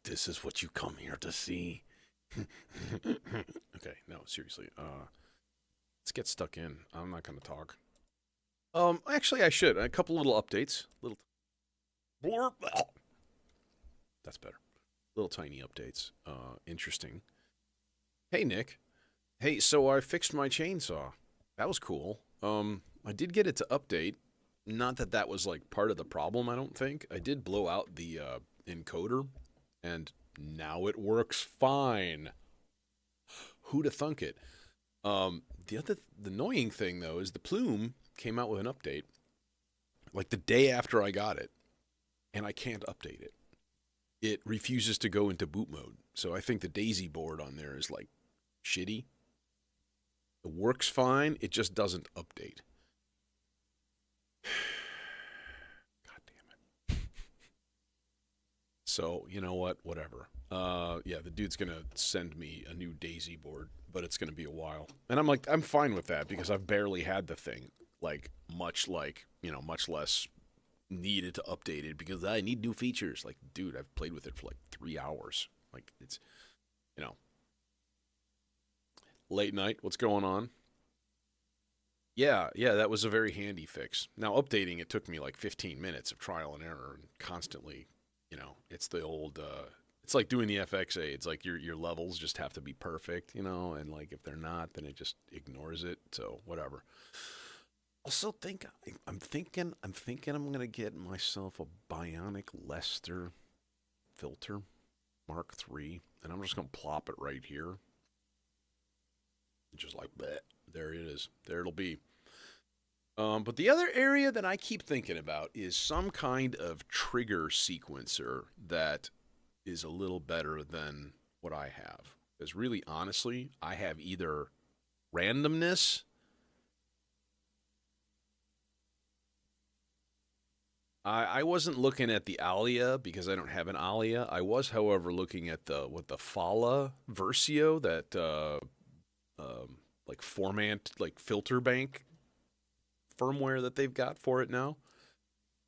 this is what you come here to see. Okay, no, seriously. Let's get stuck in. I'm not gonna talk. Actually, I should. A couple little updates. Little blurb. That's better. Little tiny updates. Interesting. Hey, Nick. Hey, so I fixed my chainsaw. That was cool. I did get it to update. Not that that was like part of the problem, I don't think. I did blow out the encoder, and now it works fine. Who'da thunk it? The annoying thing though is the plume came out with an update like the day after I got it, and I can't update it. It refuses to go into boot mode. So I think the Daisy board on there is like shitty. It works fine, it just doesn't update. God damn it. So, you know what? Whatever. Yeah, the dude's gonna send me a new Daisy board, but it's gonna be a while. And I'm like, I'm fine with that because I've barely had the thing. Much less needed to update it because I need new features. Like, dude, I've played with it for like 3 hours. Like, it's, you know, late night. What's going on? Yeah, that was a very handy fix. Now, updating it took me like 15 minutes of trial and error and constantly, it's the old, it's like doing the FXA. It's like your levels just have to be perfect, and like if they're not, then it just ignores it. So, whatever. Also, I'm thinking I'm gonna get myself a Bionic Lester filter Mark III, and I'm just gonna plop it right here. Just like that. There it is. There it'll be. But the other area that I keep thinking about is some kind of trigger sequencer that is a little better than what I have. Because really, honestly, I have either randomness. I wasn't looking at the Alia because I don't have an Alia. I was, however, looking at the Fala Versio, that like Formant, like filter bank firmware that they've got for it now,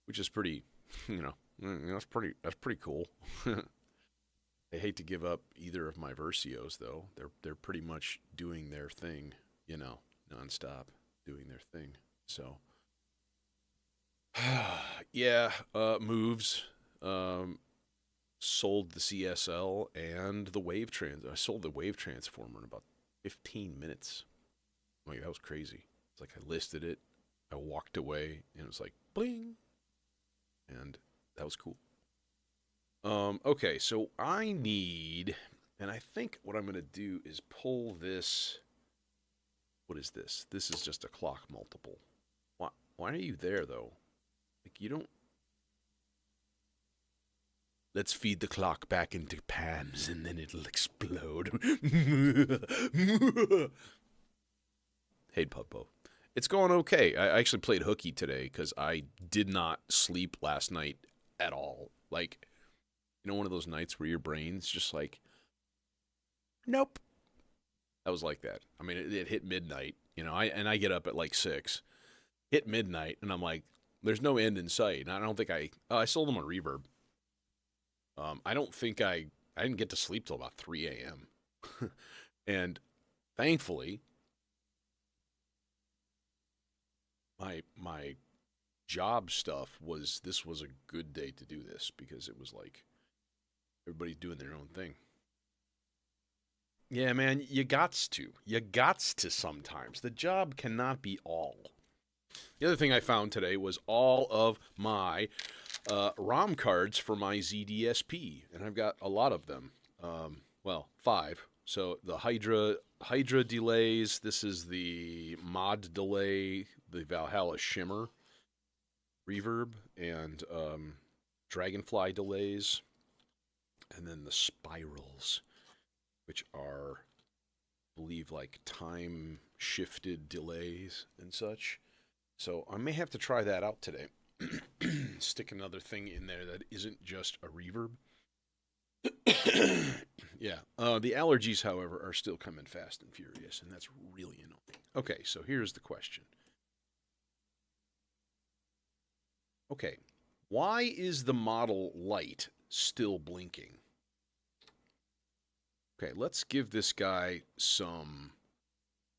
which is pretty, that's pretty cool. I hate to give up either of my Versios though. They're pretty much doing their thing, nonstop doing their thing. So yeah, moves. Um, Sold the CSL and the wave trans. I sold the wave transformer in about 15 minutes. Like, that was crazy. It's like I listed it, I walked away, and it was like bling, and that was cool. Okay, so I need, and I think what I'm gonna do is pull this. What is this? This is just a clock multiple. Why are you there though? Like, you don't. Let's feed the clock back into Pam's and then it'll explode. Hey, Puppo. It's going okay. I actually played hooky today because I did not sleep last night at all. Like, one of those nights where your brain's just like, nope. I was like that. I mean, it hit midnight, I get up at like 6. Hit midnight, and I'm like, there's no end in sight. And I don't think I sold them on Reverb. I don't think I didn't get to sleep till about 3 a.m. And thankfully, my job stuff this was a good day to do this because it was like everybody's doing their own thing. Yeah, man, you gots to. You gots to sometimes. The job cannot be all. The other thing I found today was all of my ROM cards for my ZDSP, and I've got a lot of them. Well, 5. So the Hydra delays. This is the mod delay, the Valhalla Shimmer reverb, and Dragonfly delays, and then the spirals, which are, I believe, like time shifted delays and such. So I may have to try that out today. Stick another thing in there that isn't just a reverb. Yeah. The allergies, however, are still coming fast and furious, and that's really annoying. Okay, so here's the question. Okay, why is the model light still blinking? Okay, let's give this guy some.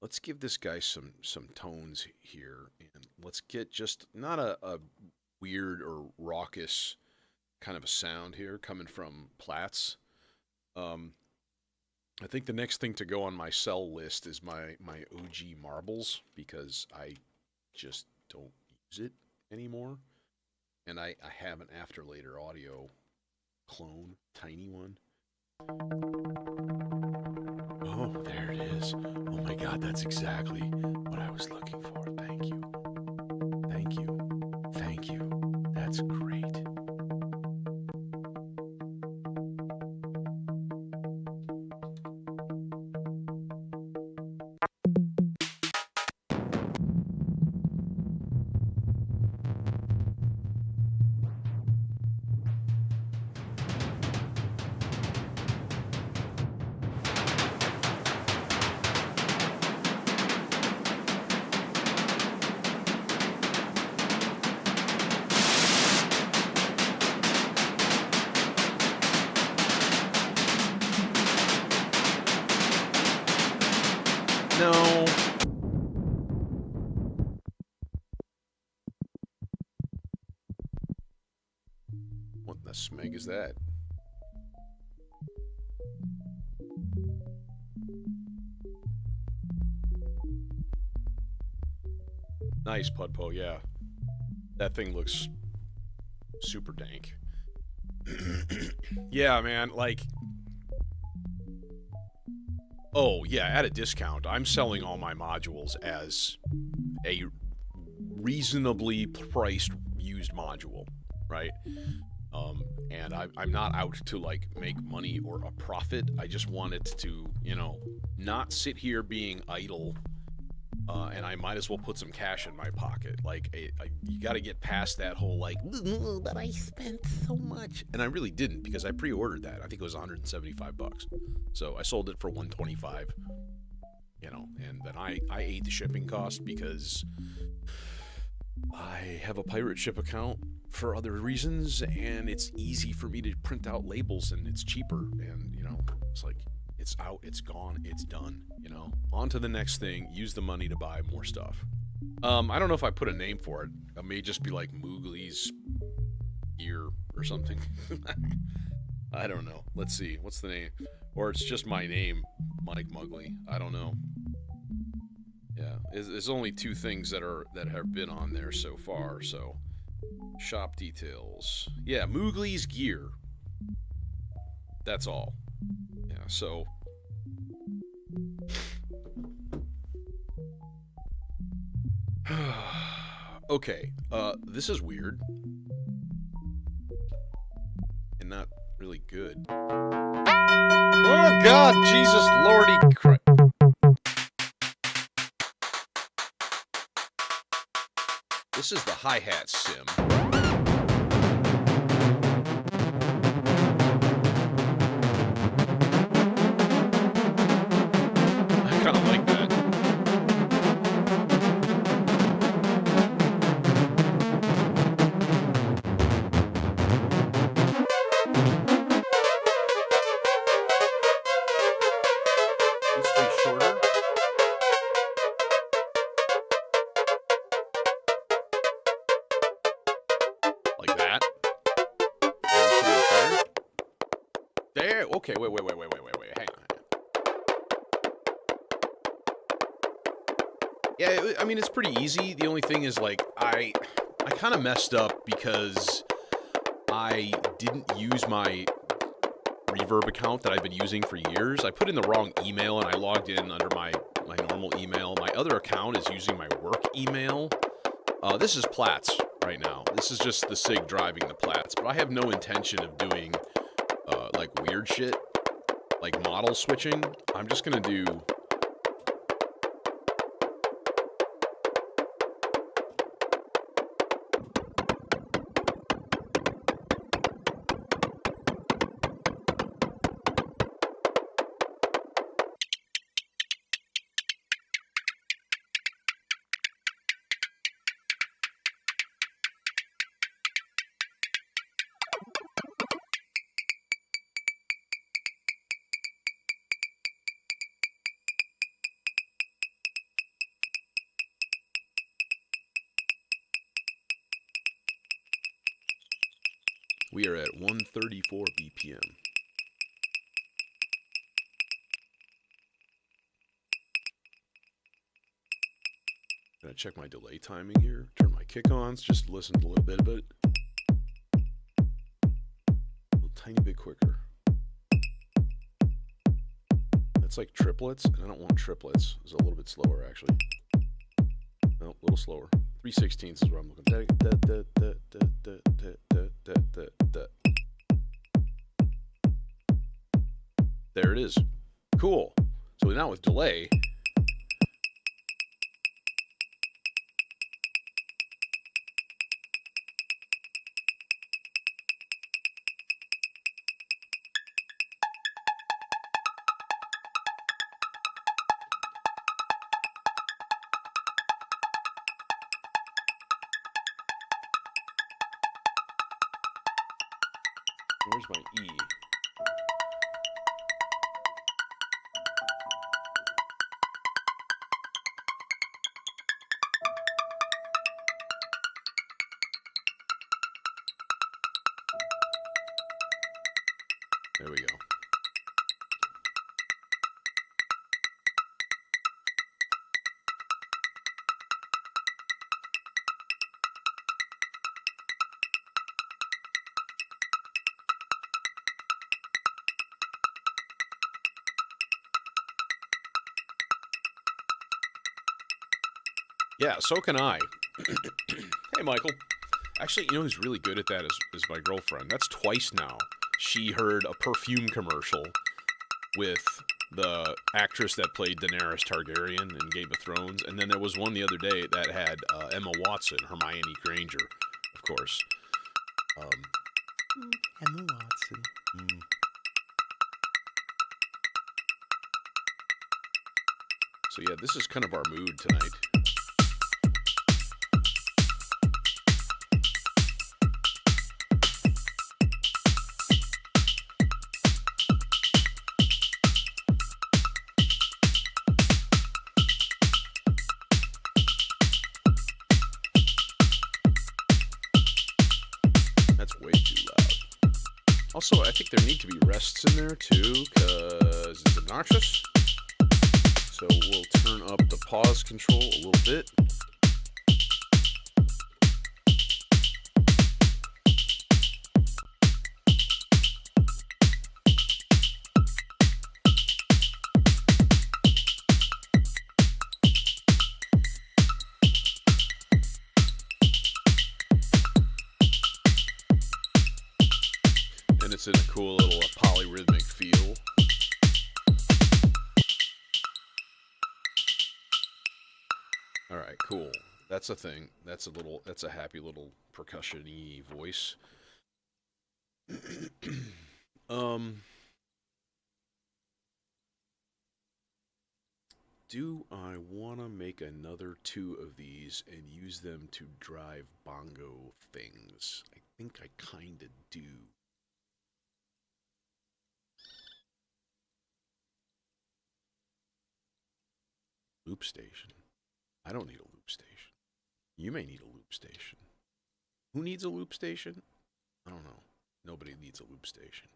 Let's give this guy some tones here, and let's get just not a weird or raucous kind of a sound here coming from Platts. Um, I think the next thing to go on my sell list is my OG marbles because I just don't use it anymore, and I have an After Later Audio clone, tiny one. Oh, there it is. Oh my God, that's exactly what I was looking for. Thank you. Thank you. Thank you. That's great. No. What the smeg is that? Nice, Pudpo, yeah. That thing looks super dank. Yeah, man, like... Oh, yeah, at a discount. I'm selling all my modules as a reasonably priced used module, right? And I'm not out to, like, make money or a profit. I just want it to, you know, not sit here being idle, and I might as well put some cash in my pocket. Like, you got to get past that whole, like, but I spent so much. And I really didn't, because I pre-ordered that. I think it was $175. So I sold it for $125, you know, and then I ate the shipping cost because I have a pirate ship account for other reasons, and it's easy for me to print out labels, and it's cheaper, and, you know, it's like, it's out, it's gone, it's done, you know? On to the next thing, use the money to buy more stuff. I don't know if I put a name for it. It may just be like Moogly's Ear or something. I don't know. Let's see, what's the name? Or it's just my name, Mike Mugly. I don't know. Yeah, there's only two things that have been on there so far, so... Shop details. Yeah, Moogly's Gear. That's all. Yeah, so... Okay, this is weird. And not really good. Oh God, Jesus Lordy Christ. This is the hi-hat sim. I kind of like that. These things shorter. Like that. There. Okay. Wait. Hang on. Yeah. I mean, it's pretty easy. The only thing is, like, I kind of messed up because I didn't use my Reverb account that I've been using for years. I put in the wrong email and I logged in under my normal email. My other account is using my work email. This is Platts right now. This is just the SIG driving the Platts, but I have no intention of doing like weird shit, like model switching. I'm just gonna do... we are at 134 BPM. Gonna check my delay timing here. Turn my kick-ons, just listen to a little bit of it. A tiny bit quicker. That's like triplets, and I don't want triplets. It's a little bit slower, actually. No, a little slower. 3/16 is what I'm looking at. There it is. Cool. So now with delay, where's my E? There we go. Yeah, so can I. Hey, Michael. Actually, you know who's really good at that is my girlfriend. That's twice now. She heard a perfume commercial with the actress that played Daenerys Targaryen in Game of Thrones. And then there was one the other day that had Emma Watson, Hermione Granger, of course. Emma Watson. So yeah, this is kind of our mood tonight. Also, I think there need to be rests in there too, because it's obnoxious. So we'll turn up the pause control a little bit. It's in a cool little polyrhythmic feel. All right, cool. That's a thing. That's a happy little percussion-y voice. Do I want to make another 2 of these and use them to drive bongo things? I think I kind of do. Loop station. I don't need a loop station. You may need a loop station. Who needs a loop station? I don't know. Nobody needs a loop station.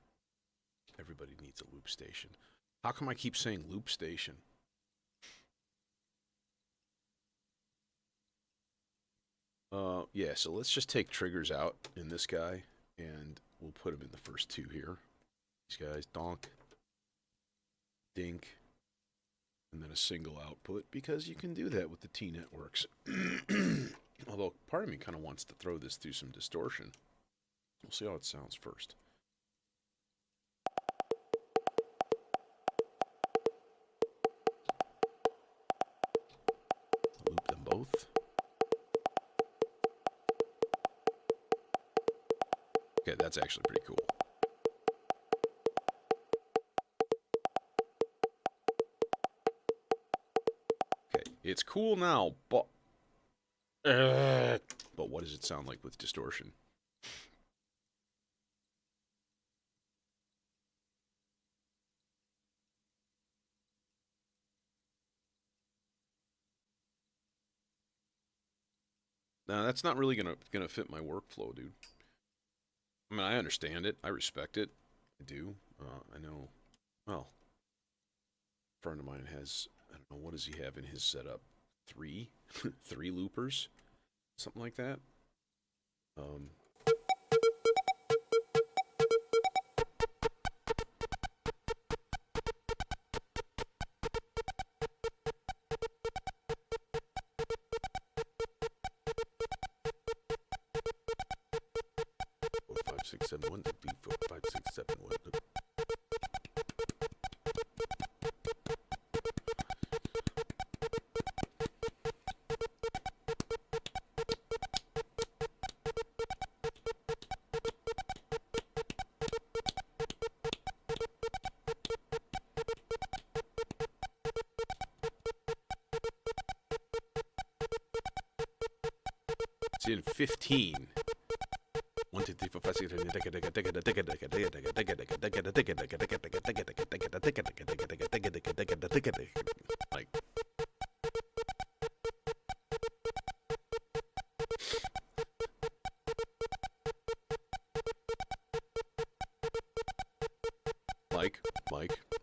Everybody needs a loop station. How come I keep saying loop station? Yeah, so let's just take triggers out in this guy, and we'll put them in the first 2 here. These guys, donk, dink, and then a single output, because you can do that with the T-networks. Although part of me kind of wants to throw this through some distortion. We'll see how it sounds first. Loop them both. Okay, that's actually pretty cool. It's cool now, but what does it sound like with distortion? Now that's not really gonna fit my workflow, dude. I mean, I understand it. I respect it. I do. I know. Well, a friend of mine has. I don't know, what does he have in his setup? Three, three loopers, something like that. Um, Four, five, six, seven, one. B, four, five, six, seven, one. It's in 15. 1, 2, 3, 4, 5, 6, 7, like,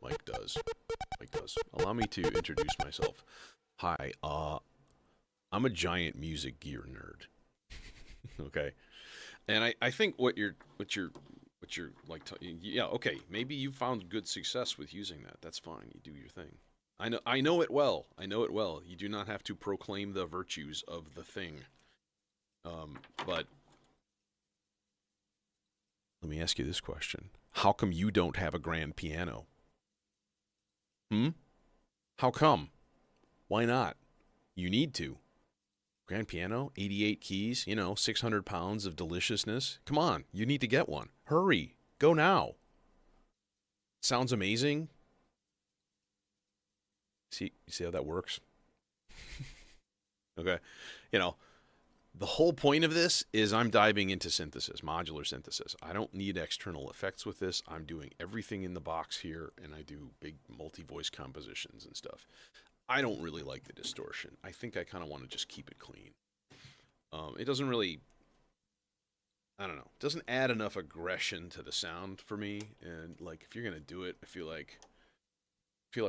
Mike does. Mike does. Allow me to introduce myself. Hi, I'm a giant music gear nerd. Okay. And I think what you're like, yeah, okay, maybe you found good success with using that. That's fine. You do your thing. I know it well. I know it well. You do not have to proclaim the virtues of the thing. But let me ask you this question. How come you don't have a grand piano? How come? Why not? You need to. Grand piano, 88 keys, 600 pounds of deliciousness. Come on, you need to get one. Hurry. Go now. Sounds amazing. You see how that works? Okay. The whole point of this is I'm diving into synthesis, modular synthesis. I don't need external effects with this. I'm doing everything in the box here, and I do big multi-voice compositions and stuff. I don't really like the distortion. I think I kind of want to just keep it clean. It doesn't really, I don't know, it doesn't add enough aggression to the sound for me. And like, if you're gonna do it, I feel like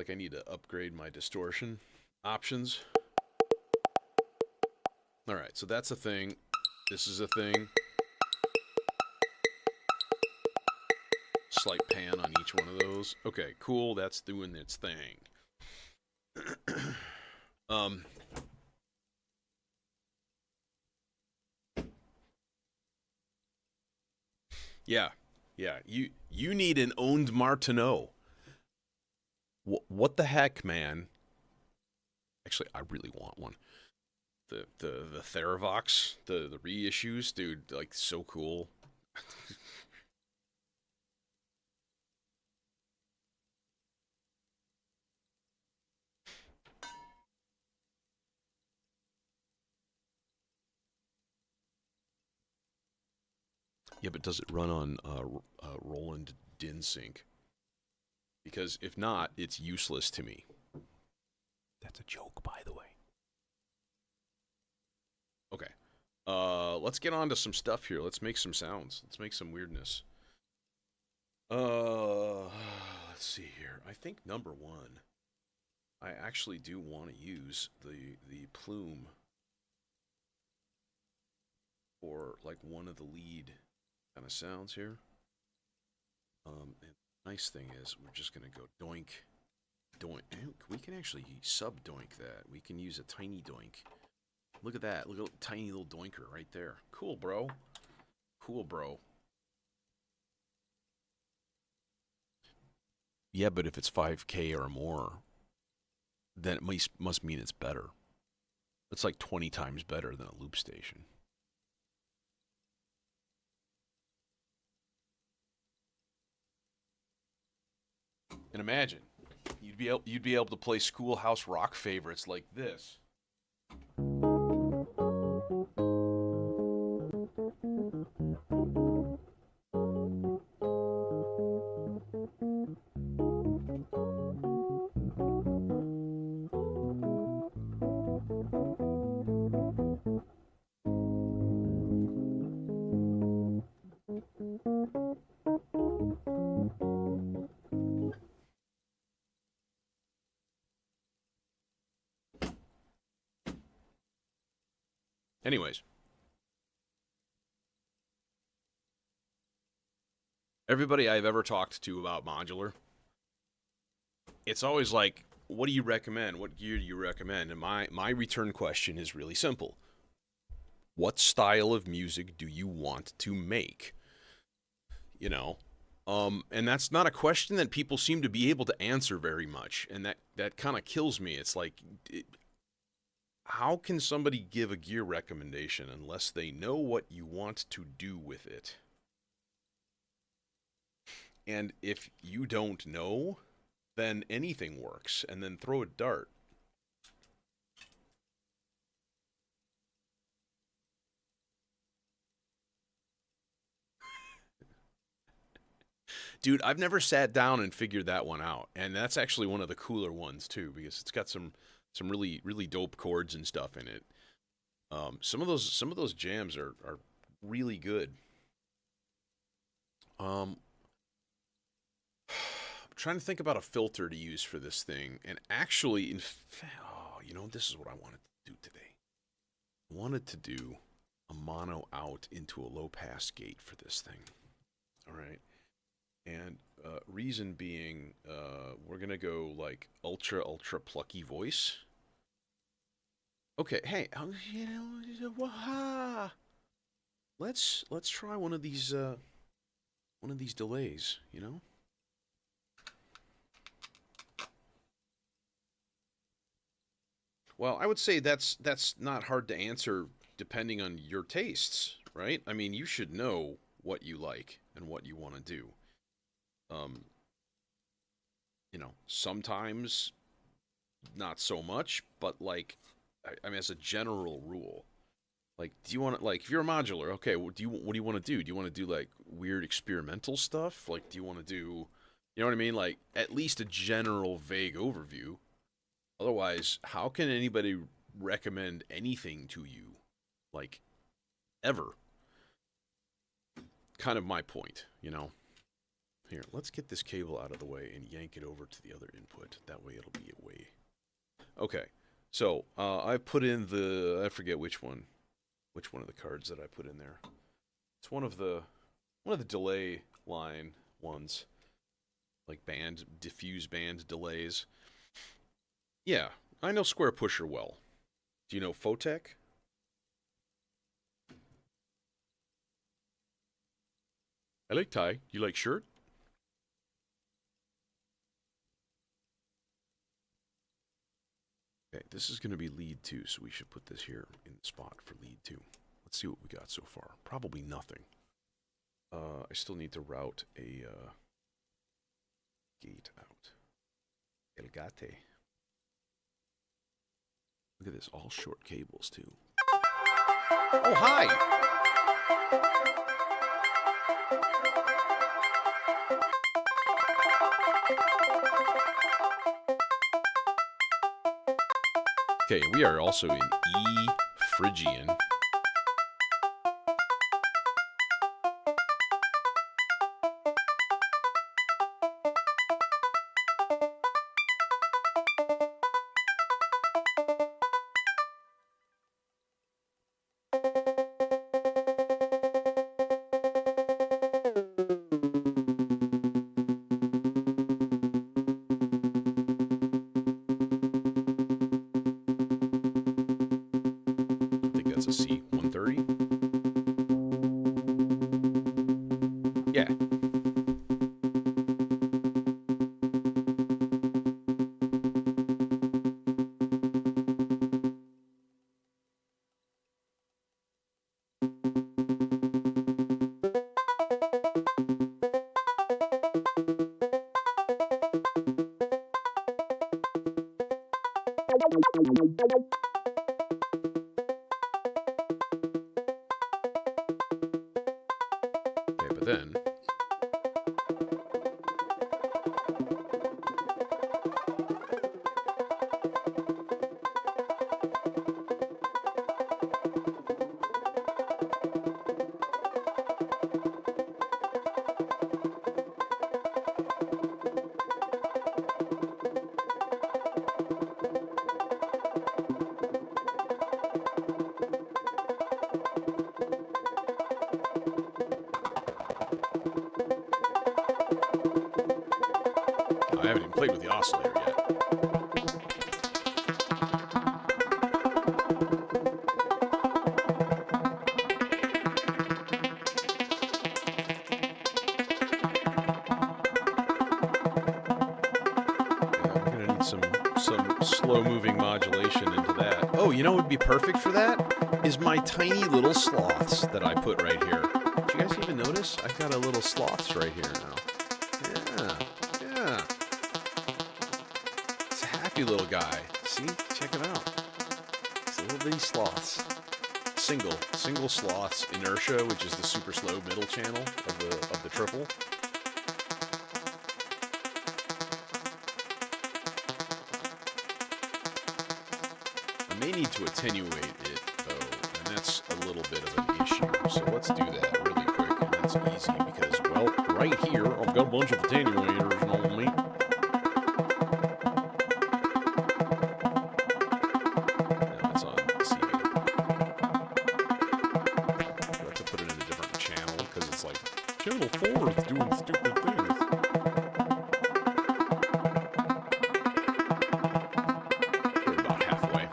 I need to upgrade my distortion options. All right, so that's a thing. This is a thing. Slight pan on each one of those. Okay, cool. That's doing its thing. Yeah. You need an owned Martineau. What the heck, man? Actually, I really want one. The Theravox, the reissues, dude, like so cool. Yeah, but does it run on Roland DynSync? Because if not, it's useless to me. That's a joke, by the way. Okay. Let's get on to some stuff here. Let's make some sounds. Let's make some weirdness. Let's see here. I think number one, I actually do want to use the plume for like one of the lead kind of sounds here. And the nice thing is we're just gonna go doink, doink. We can actually sub doink that. We can use a tiny doink. Look at that. Look at a tiny little doinker right there. Cool, bro. Cool, bro. Yeah, but if it's 5K or more, then it must mean it's better. It's like 20 times better than a loop station. And imagine, you'd be able to play schoolhouse rock favorites like this. Anyways, everybody I've ever talked to about modular, it's always like, what do you recommend? What gear do you recommend? And my return question is really simple. What style of music do you want to make? You know, and that's not a question that people seem to be able to answer very much, and that kind of kills me. It's like, how can somebody give a gear recommendation unless they know what you want to do with it? And if you don't know, then anything works, and then throw a dart. Dude, I've never sat down and figured that one out, and that's actually one of the cooler ones too, because it's got some really dope chords and stuff in it. Some of those jams are really good. Um, I'm trying to think about a filter to use for this thing, and actually, oh, you know, this is what I wanted to do today. I wanted to do a mono out into a low pass gate for this thing. All right. And reason being, we're gonna go like ultra plucky voice. Okay, hey, you know, let's try one of these delays. You know. Well, I would say that's not hard to answer depending on your tastes, right? I mean, you should know what you like and what you want to do. Um, you know, sometimes not so much, but like, I mean, as a general rule, like, do you want to, like, if you're a modular, okay, what do you want to do? Do you want to do like weird experimental stuff? Like, do you want to do, you know what I mean? Like, at least a general vague overview. Otherwise, how can anybody recommend anything to you, like, ever? Kind of my point, you know? Here, let's get this cable out of the way and yank it over to the other input. That way it'll be away. Okay, so I put in I forget which one of the cards that I put in there. It's one of the delay line ones, like diffuse band delays. Yeah, I know Square Pusher well. Do you know Photech? I like tie. You like shirt? Okay, this is going to be lead 2, so we should put this here in the spot for lead 2. Let's see what we got so far. Probably nothing. I still need to route a gate out. El Gate. Look at this, all short cables too. Oh, hi! Okay, we are also in E Phrygian. Yeah. Okay, but then I haven't even played with the oscillator yet. Yeah, we're gonna need some slow-moving modulation into that. Oh, you know what would be perfect for that? Is my tiny little sloths that I put right here. Did you guys even notice? I've got a little sloths right here now. Yeah. It's a happy little guy. See? Check it out. It's little bitty sloths. Single sloths inertia, which is the super slow middle channel of the triple. I may need to attenuate it though, and that's a little bit of an issue. So let's do that really quick, and that's easy because, well, right here I've got a bunch of attenuators on me. Now it's on C. I have to put it in a different channel because it's like channel 4 is doing stupid things. We're about halfway.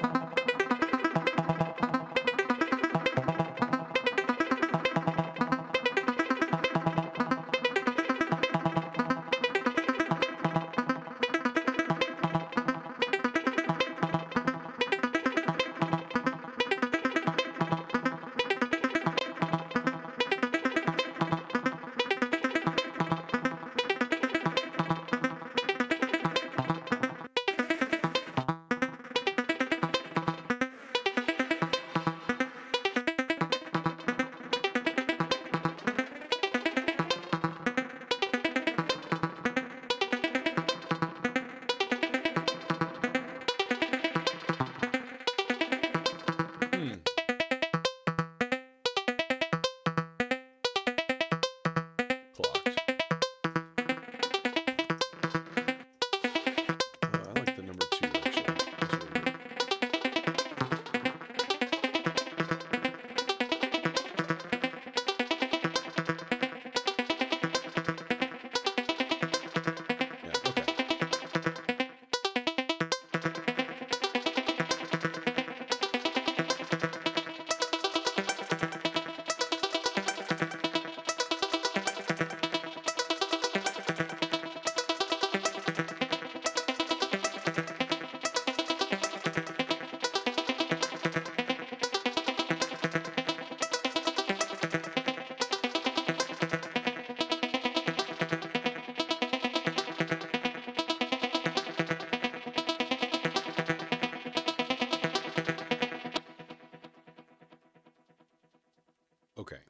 Okay.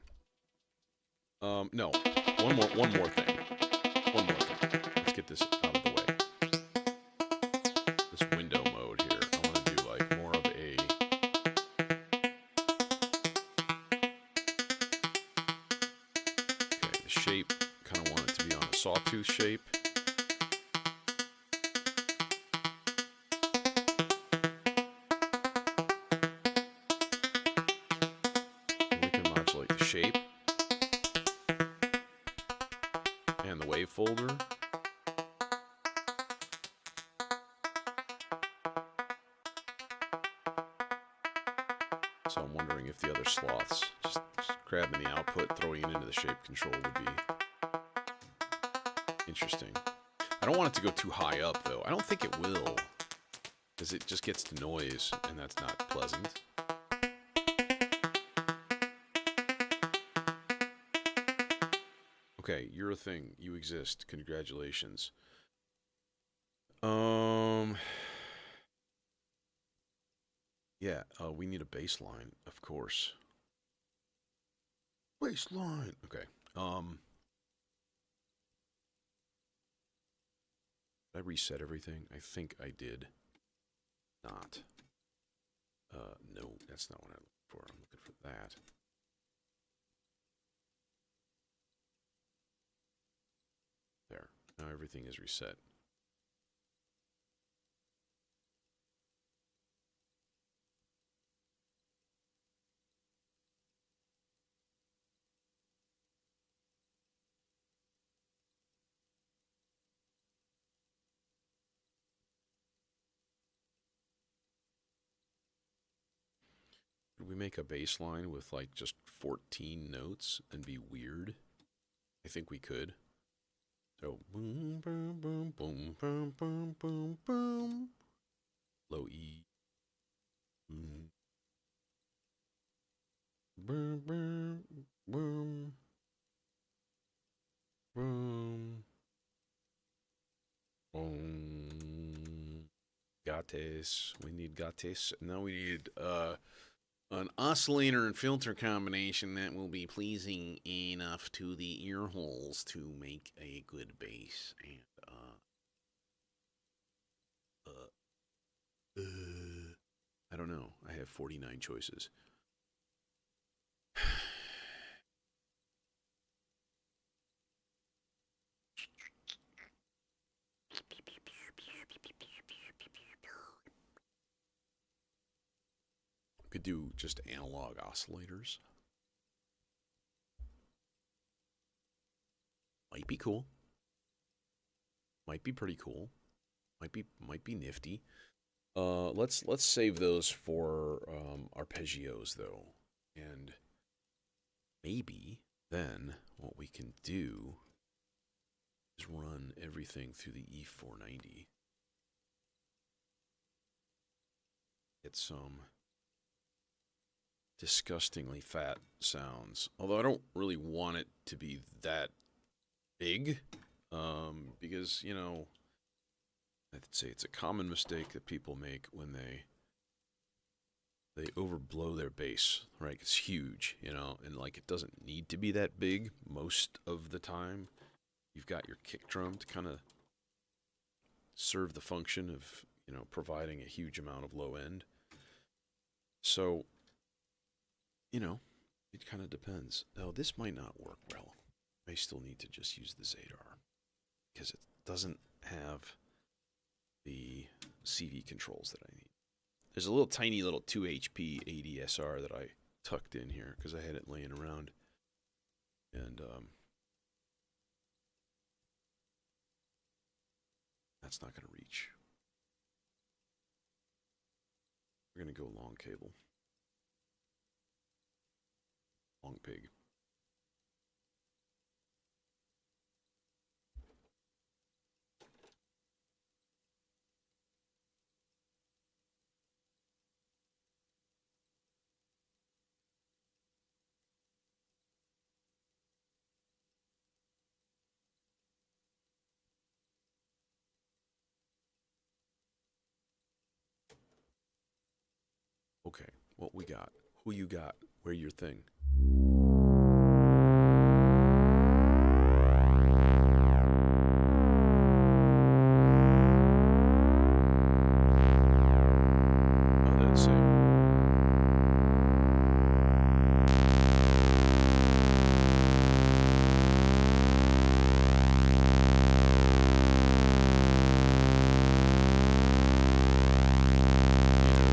No. One more thing. Let's get this out of the way. This window mode here. I want to do like more of a... Okay, the shape, kind of want it to be on a sawtooth shape. And we can modulate the shape. And the wave folder. So I'm wondering if the other sloths, just grabbing the output, throwing it into the shape control would be interesting. I don't want it to go too high up though. I don't think it will, because it just gets to noise and that's not pleasant. Okay, you're a thing. You exist. Congratulations. Yeah, we need a bass line, of course. Bass line. Okay. Did I reset everything? I think I did. Not. No, that's not what I'm looking for. I'm looking for that. There. Now everything is reset. make a bass line with like just 14 notes and be weird? I think we could. So boom, boom, boom, boom, boom, boom, boom, boom. Low E. Boom. Boom, boom, boom. Boom. Boom. Gates. We need gates. Now we need an oscillator and filter combination that will be pleasing enough to the ear holes to make a good bass. And I don't know. I have 49 choices. Could do just analog oscillators. Might be cool. Might be pretty cool. Might be nifty. Let's save those for arpeggios though, and maybe then what we can do is run everything through the E490. Get some disgustingly fat sounds. Although I don't really want it to be that big, because, you know, I'd say it's a common mistake that people make when they overblow their bass, right? It's huge, you know, and like it doesn't need to be that big most of the time. You've got your kick drum to kind of serve the function of, you know, providing a huge amount of low end. So, you know, it kind of depends. Now, this might not work well. I still need to just use the Zadar because it doesn't have the CV controls that I need. There's a little tiny little 2 HP ADSR that I tucked in here because I had it laying around. And that's not going to reach. We're going to go long cable. Long pig. Okay, what we got? Who you got? Where your thing? Oh, that's it.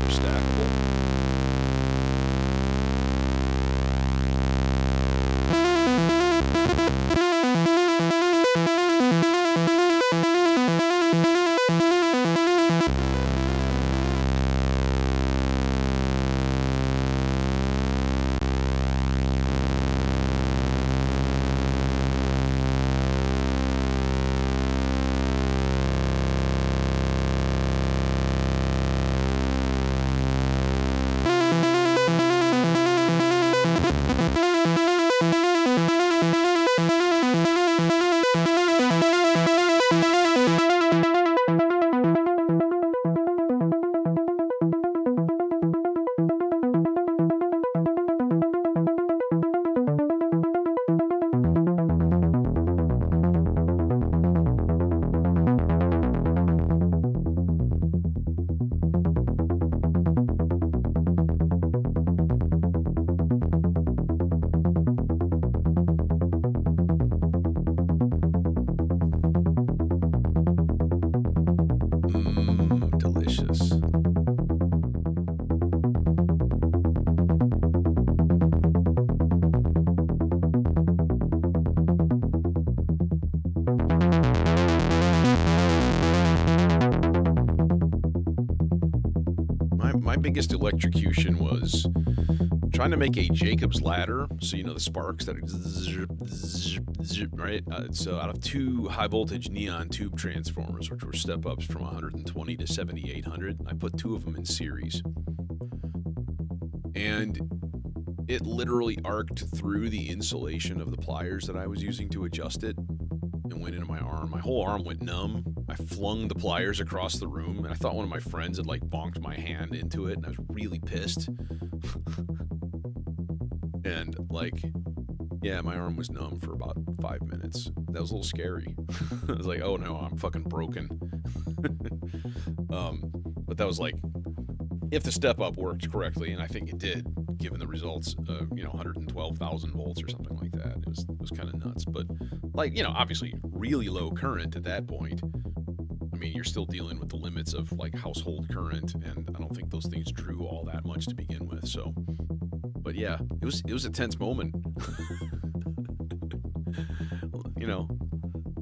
Stackable. Delicious. My biggest electrocution was trying to make a Jacob's ladder, so you know the sparks that right? So out of 2 high voltage neon tube transformers, which were step ups from 120 to 7800, I put 2 of them in series, and it literally arced through the insulation of the pliers that I was using to adjust it and went into my arm. My whole arm went numb. I flung the pliers across the room, and I thought one of my friends had like bonked my hand into it, and I was really pissed. And like, yeah, my arm was numb for about 5 minutes. That was a little scary. I was like, oh no, I'm fucking broken. But that was like, if the step up worked correctly, and I think it did, given the results, 112,000 volts or something like that. It was kind of nuts. But like, obviously really low current at that point. I mean, you're still dealing with the limits of like household current, and I don't think those things drew all that much to begin with. So, but yeah, it was a tense moment.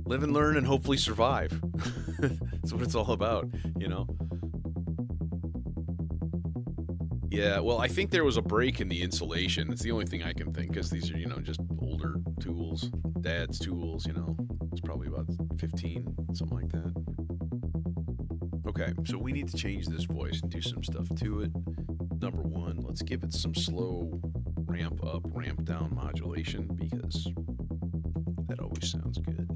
Live and learn and hopefully survive. That's what it's all about, Yeah, well, I think there was a break in the insulation. It's the only thing I can think, because these are, just older tools, dad's tools, It's probably about 15, something like that. Okay, so we need to change this voice and do some stuff to it. Number 1, let's give it some slow ramp up, ramp down modulation, because that always sounds good.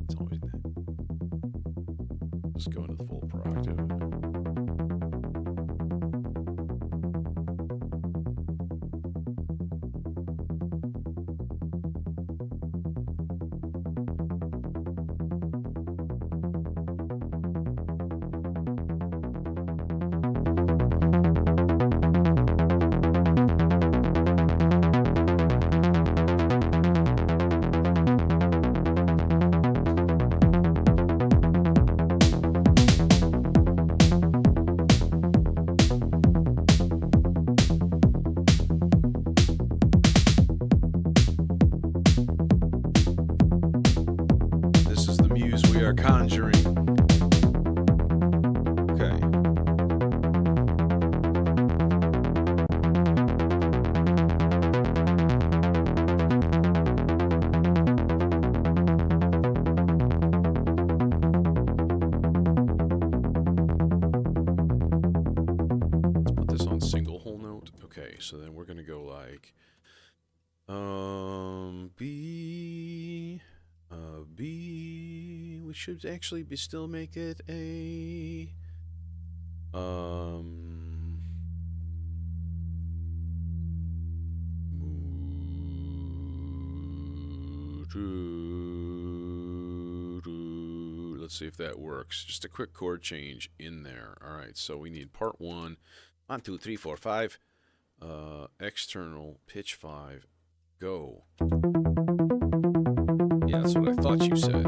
It's always that. Let's go into the full preoctave. Conjuring. Okay. Let's put this on single whole note. Okay, so then we're gonna go like B. We should actually still make it a let's see if that works. Just a quick chord change in there. All right, so we need part 1, 1 2 3 4 5, external pitch 5, go. Yeah, that's what I thought you said.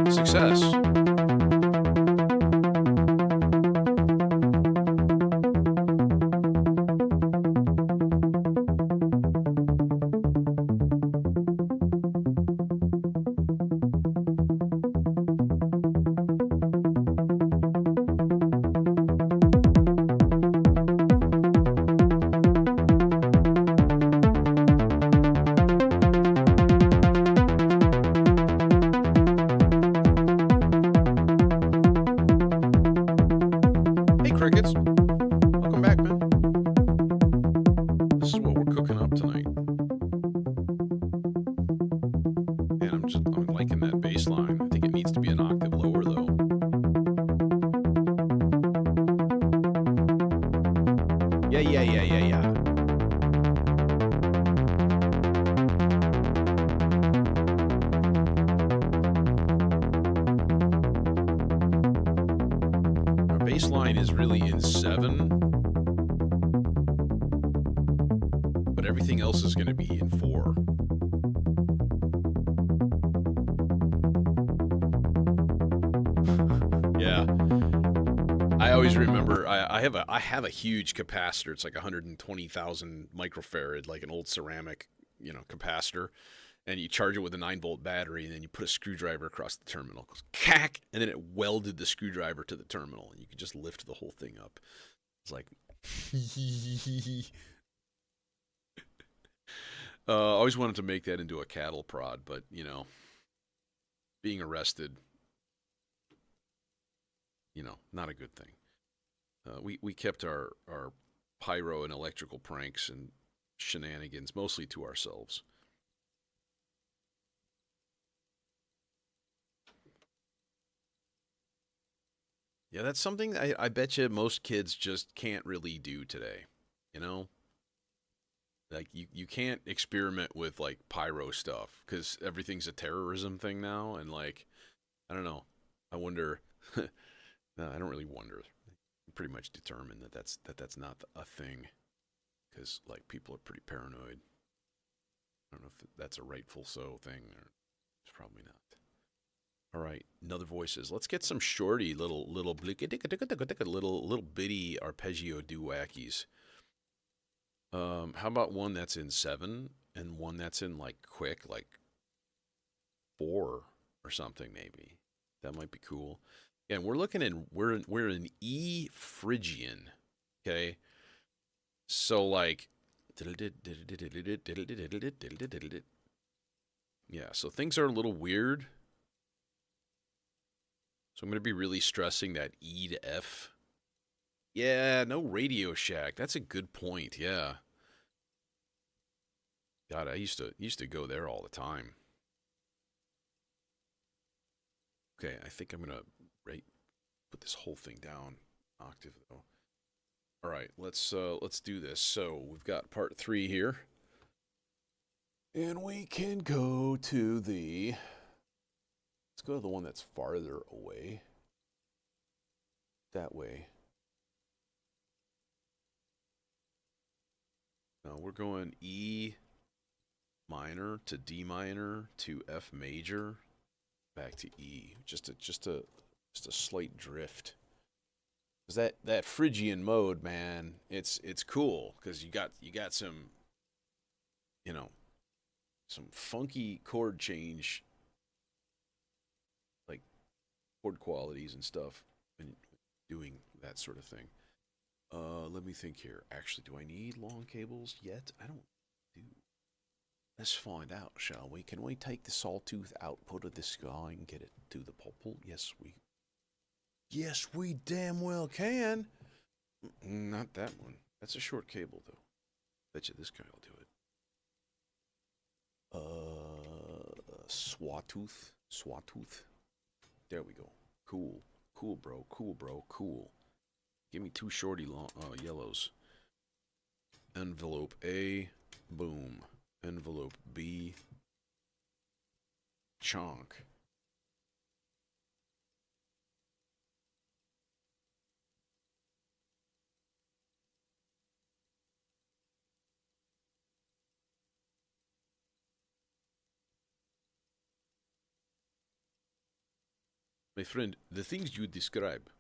Success. Crickets, welcome back, man. This is what we're cooking up tonight. And I'm liking that bass line. I think it needs to be an octave lower, though. Yeah. mine is really in 7, but everything else is going to be in 4. Yeah. I always remember I have a huge capacitor. It's like 120,000 microfarad, like an old ceramic, capacitor, and you charge it with a 9-volt battery, and then you put a screwdriver across the terminal. It goes cack, and then it welded the screwdriver to the terminal, and you could just lift the whole thing up. It's like, I always wanted to make that into a cattle prod, but being arrested, not a good thing. We kept our pyro and electrical pranks and shenanigans mostly to ourselves. Yeah, that's something I bet you most kids just can't really do today. Like you can't experiment with like pyro stuff because everything's a terrorism thing now, and like I don't know. I wonder. No, I don't really wonder. I'm pretty much determined that that's not a thing, because like people are pretty paranoid. I don't know if that's a rightful so thing, or it's probably not. All right, another voices. Let's get some shorty little bitty arpeggio doo-wackies. How about one that's in 7 and one that's in like quick, like 4 or something maybe. That might be cool. And we're in E Phrygian, okay? So like, yeah. So things are a little weird. So I'm gonna be really stressing that E to F. Yeah, no Radio Shack. That's a good point. Yeah. God, I used to go there all the time. Okay, I think I'm gonna put this whole thing down octave though. All right, let's do this. So we've got part 3 here, and we can go to the. Let's go to the one that's farther away. That way. Now we're going E minor to D minor to F major, back to E. Just a slight drift. Cause that Phrygian mode, man, it's cool because you got some, some funky chord change, like chord qualities and stuff, and doing that sort of thing. Let me think here. Actually, do I need long cables yet? I don't do. Let's find out, shall we? Can we take the sawtooth output of this guy and get it to the popple? Yes, we damn well can. Not that one. That's a short cable, though. Bet you this guy will do it. Sawtooth. There we go. Cool, bro. Cool. Give me 2 shorty yellows. Envelope A, boom. Envelope B, chonk. My friend, the things you describe,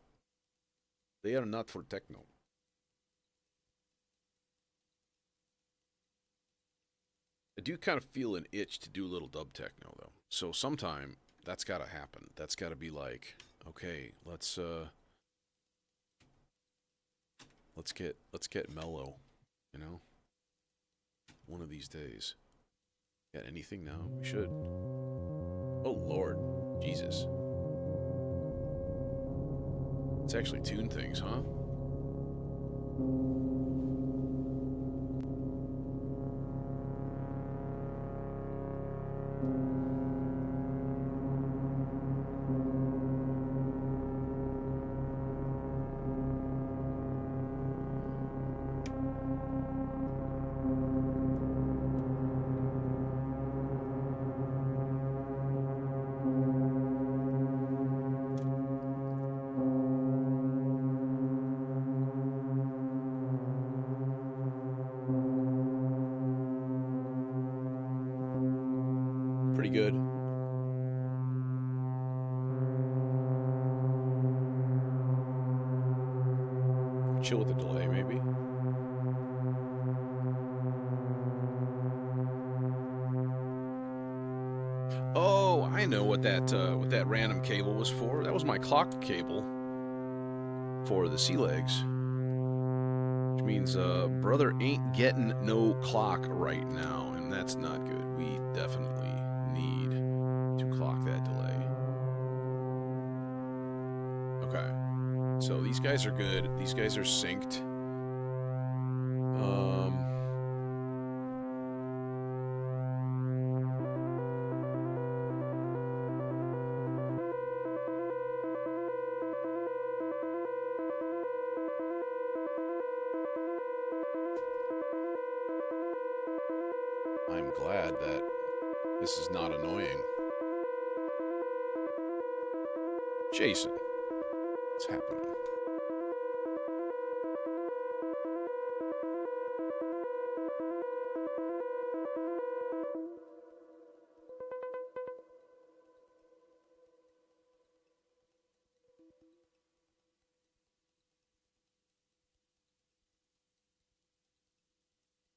they are not for techno. I do kind of feel an itch to do a little dub techno though. So sometime that's got to happen. That's got to be like, okay, let's get mellow, one of these days. Got anything now? We should. Oh Lord, Jesus. Let's actually tune things, huh? pretty good. Chill with the delay, maybe. Oh, I know what that random cable was for. That was my clock cable for the sea legs, which means brother ain't getting no clock right now, and that's not good. We definitely need to clock that delay. Okay, so these guys are good. These guys are synced. I'm glad that this is not annoying. Jason, what's happening?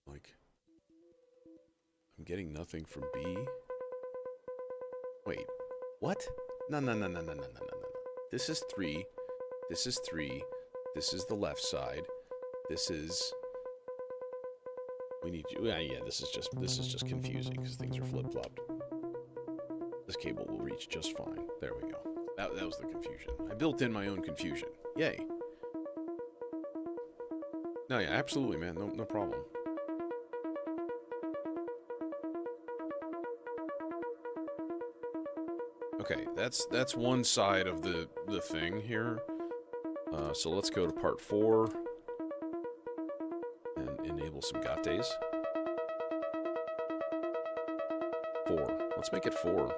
Like, I'm getting nothing from B. Wait, what? No. This is 3. This is 3. This is the left side. This is. We need you. Yeah. This is just confusing because things are flip flopped. This cable will reach just fine. There we go. That was the confusion. I built in my own confusion. Yay. No, yeah, absolutely, man. No problem. Okay, that's one side of the thing here. So let's go to part 4 and enable some gattes. 4. Let's make it 4.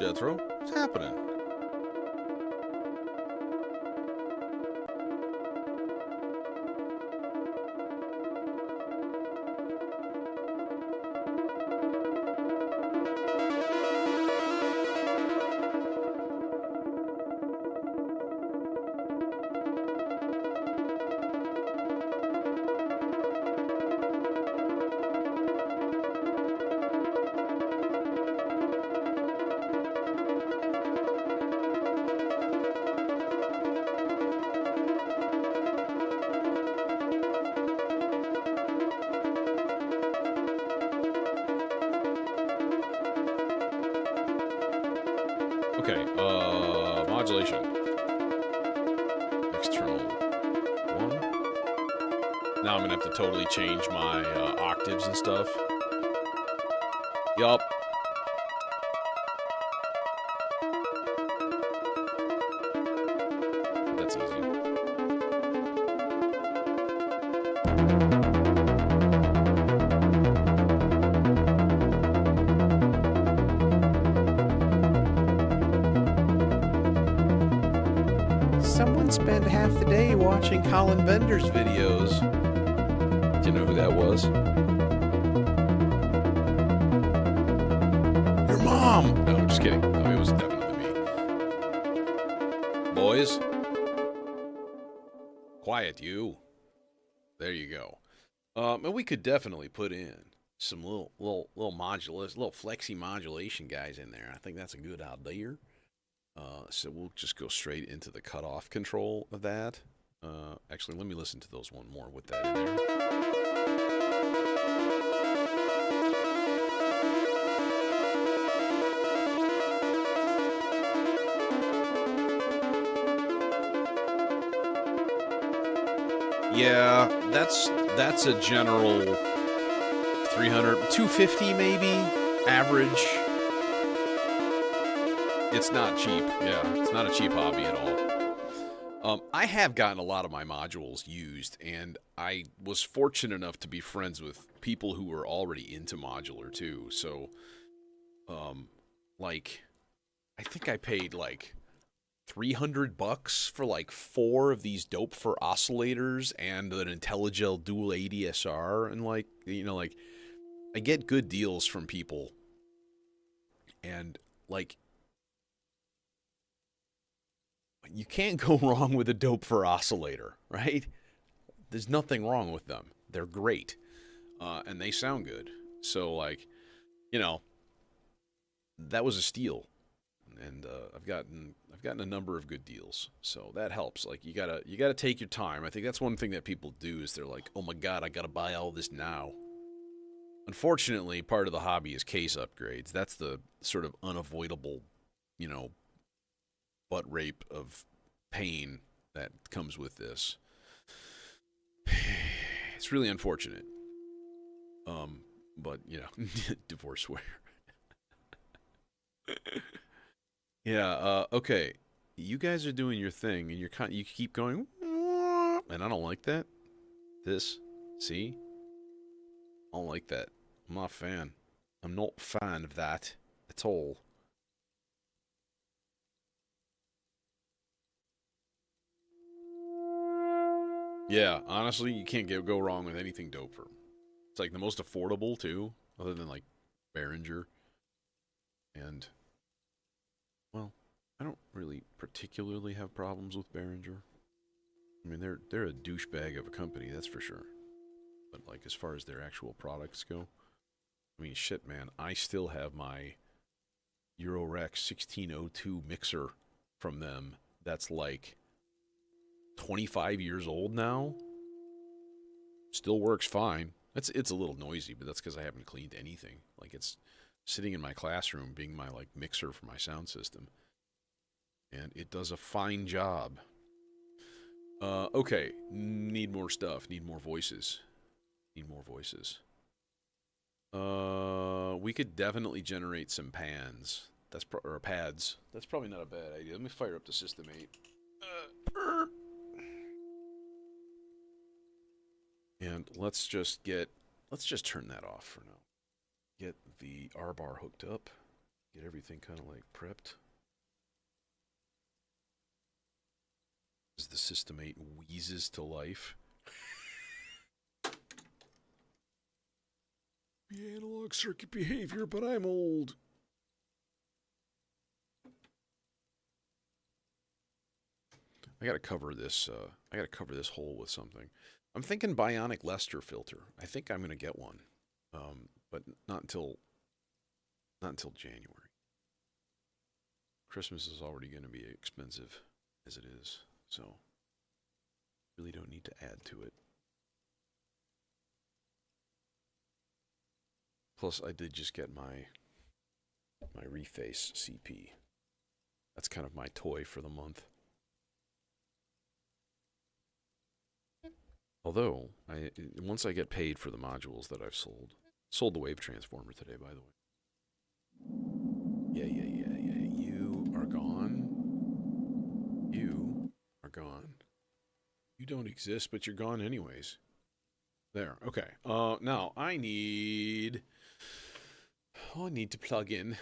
Jethro, what's happening? Okay, modulation. External 1. Now I'm gonna have to totally change my octaves and stuff. Yup. That's easy. Someone spent half the day watching Colin Bender's videos. Do you know who that was? Your mom! No, I'm just kidding. No, it was definitely me. Boys? Quiet, you. There you go. And we could definitely put in some little modulus, little flexi modulation guys in there. I think that's a good idea. So we'll just go straight into the cutoff control of that. Actually, let me listen to those one more with that in there. Yeah, that's a general 300, 250 maybe, average. It's not cheap. Yeah, it's not a cheap hobby at all. I have gotten a lot of my modules used, and I was fortunate enough to be friends with people who were already into modular too. So, um, like, I think I paid like $300 for like 4 of these dope for oscillators and an IntelliGel dual ADSR, and like, like I get good deals from people, and like you can't go wrong with a dope for oscillator, right? There's nothing wrong with them. They're great, and they sound good. So like, you know, that was a steal, and I've gotten a number of good deals. So that helps. Like you gotta take your time. I think that's one thing that people do is they're like, oh my god, I gotta buy all this now. Unfortunately, part of the hobby is case upgrades. That's the sort of unavoidable, you know, butt rape of pain that comes with this. It's really unfortunate. But divorceware. Yeah. Okay. You guys are doing your thing, and you keep going, and I don't like that. This, see, I don't like that. I'm not a fan. I'm not a fan of that at all. Yeah, honestly, you can't go wrong with anything Doper. It's like the most affordable too, other than like Behringer. And well, I don't really particularly have problems with Behringer. I mean, they're a douchebag of a company, that's for sure. But like as far as their actual products go, I mean, shit, man, I still have my Eurorack 1602 mixer from them. That's like 25 years old now. Still works fine. It's a little noisy, but that's because I haven't cleaned anything. Like it's sitting in my classroom, being my like mixer for my sound system, and it does a fine job. Okay, need more stuff. Need more voices. Need more voices. We could definitely generate some pans. Or pads. That's probably not a bad idea. Let me fire up the System 8. And let's just turn that off for now. Get the R bar hooked up. Get everything kind of like prepped. As the System 8 wheezes to life. The analog circuit behavior, but I'm old. I gotta cover this. I gotta cover this hole with something. I'm thinking bionic Lester filter. I think I'm gonna get one, but not until January. Christmas is already gonna be expensive as it is, so really don't need to add to it. Plus, I did just get my Reface CP. That's kind of my toy for the month. Although, once I get paid for the modules that I've sold the wave transformer today, by the way. Yeah. You are gone. You are gone. You don't exist, but you're gone anyways. There. Okay. Now I need to plug in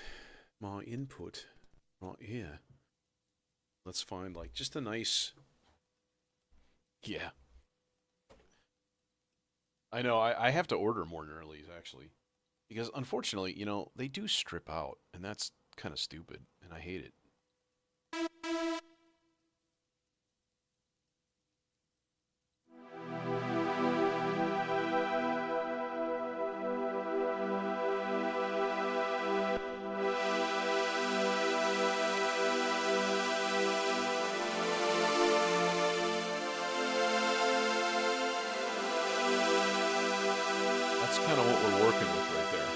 my input right here. Let's find like just a nice. Yeah. I know, I have to order more Nerlies, actually. Because unfortunately, they do strip out, and that's kind of stupid, and I hate it. That's kind of what we're working with right there.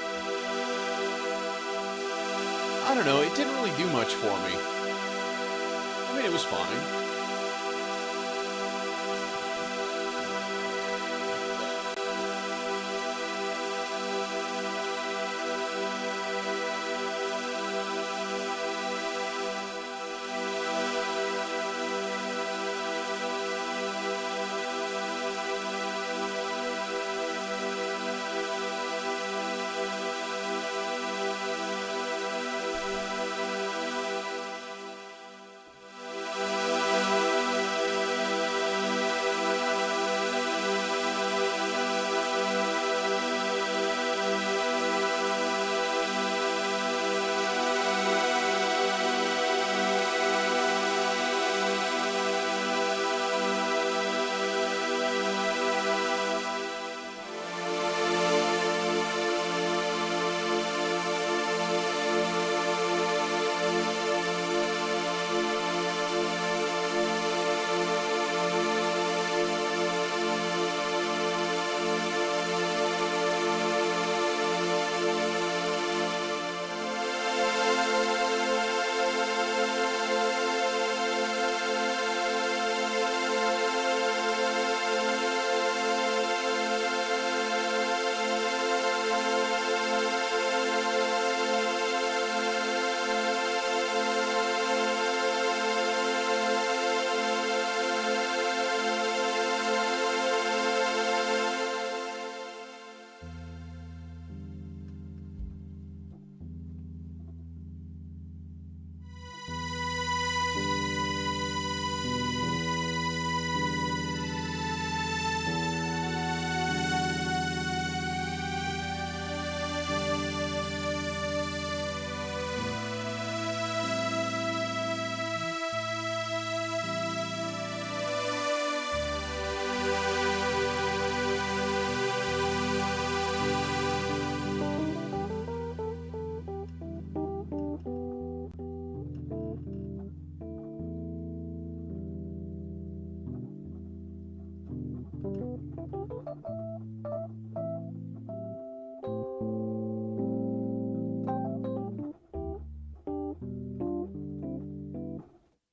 I don't know, it didn't really do much for me. I mean, it was fine.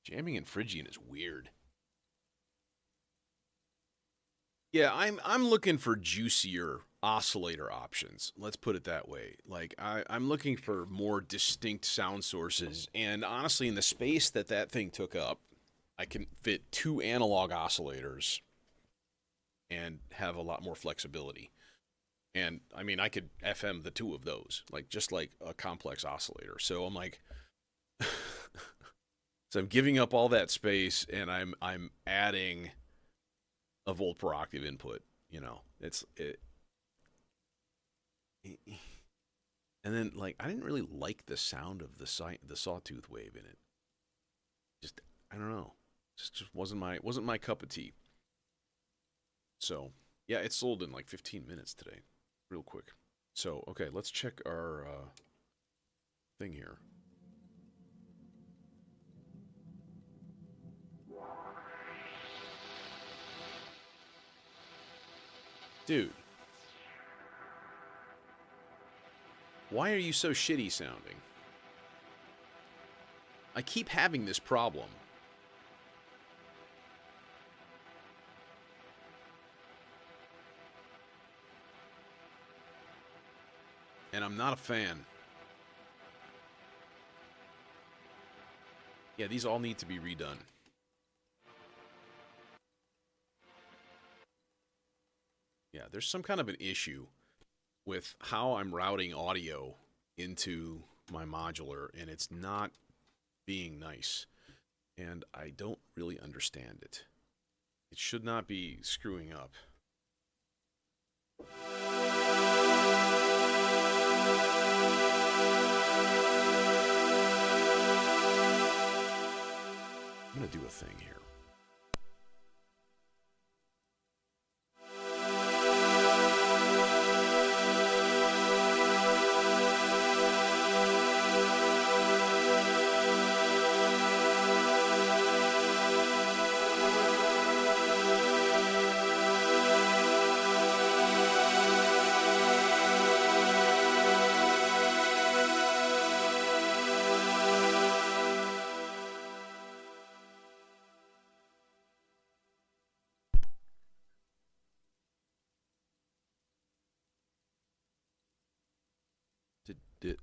Jamming in Phrygian is weird. Yeah, I'm looking for juicier oscillator options. Let's put it that way. Like I'm looking for more distinct sound sources, and honestly, in the space that that thing took up, I can fit 2 analog oscillators and have a lot more flexibility. And I mean, I could FM the 2 of those, like just like a complex oscillator. So I'm like, so I'm giving up all that space, and I'm adding a volt per octave input. You know, and then like I didn't really like the sound of the sawtooth wave in it. Just I don't know, just wasn't my cup of tea. So yeah, it sold in like 15 minutes today, real quick. So okay, let's check our thing here. Dude, why are you so shitty sounding? I keep having this problem. And I'm not a fan. Yeah, these all need to be redone. Yeah, there's some kind of an issue with how I'm routing audio into my modular, and it's not being nice. And I don't really understand it. It should not be screwing up. I'm going to do a thing here.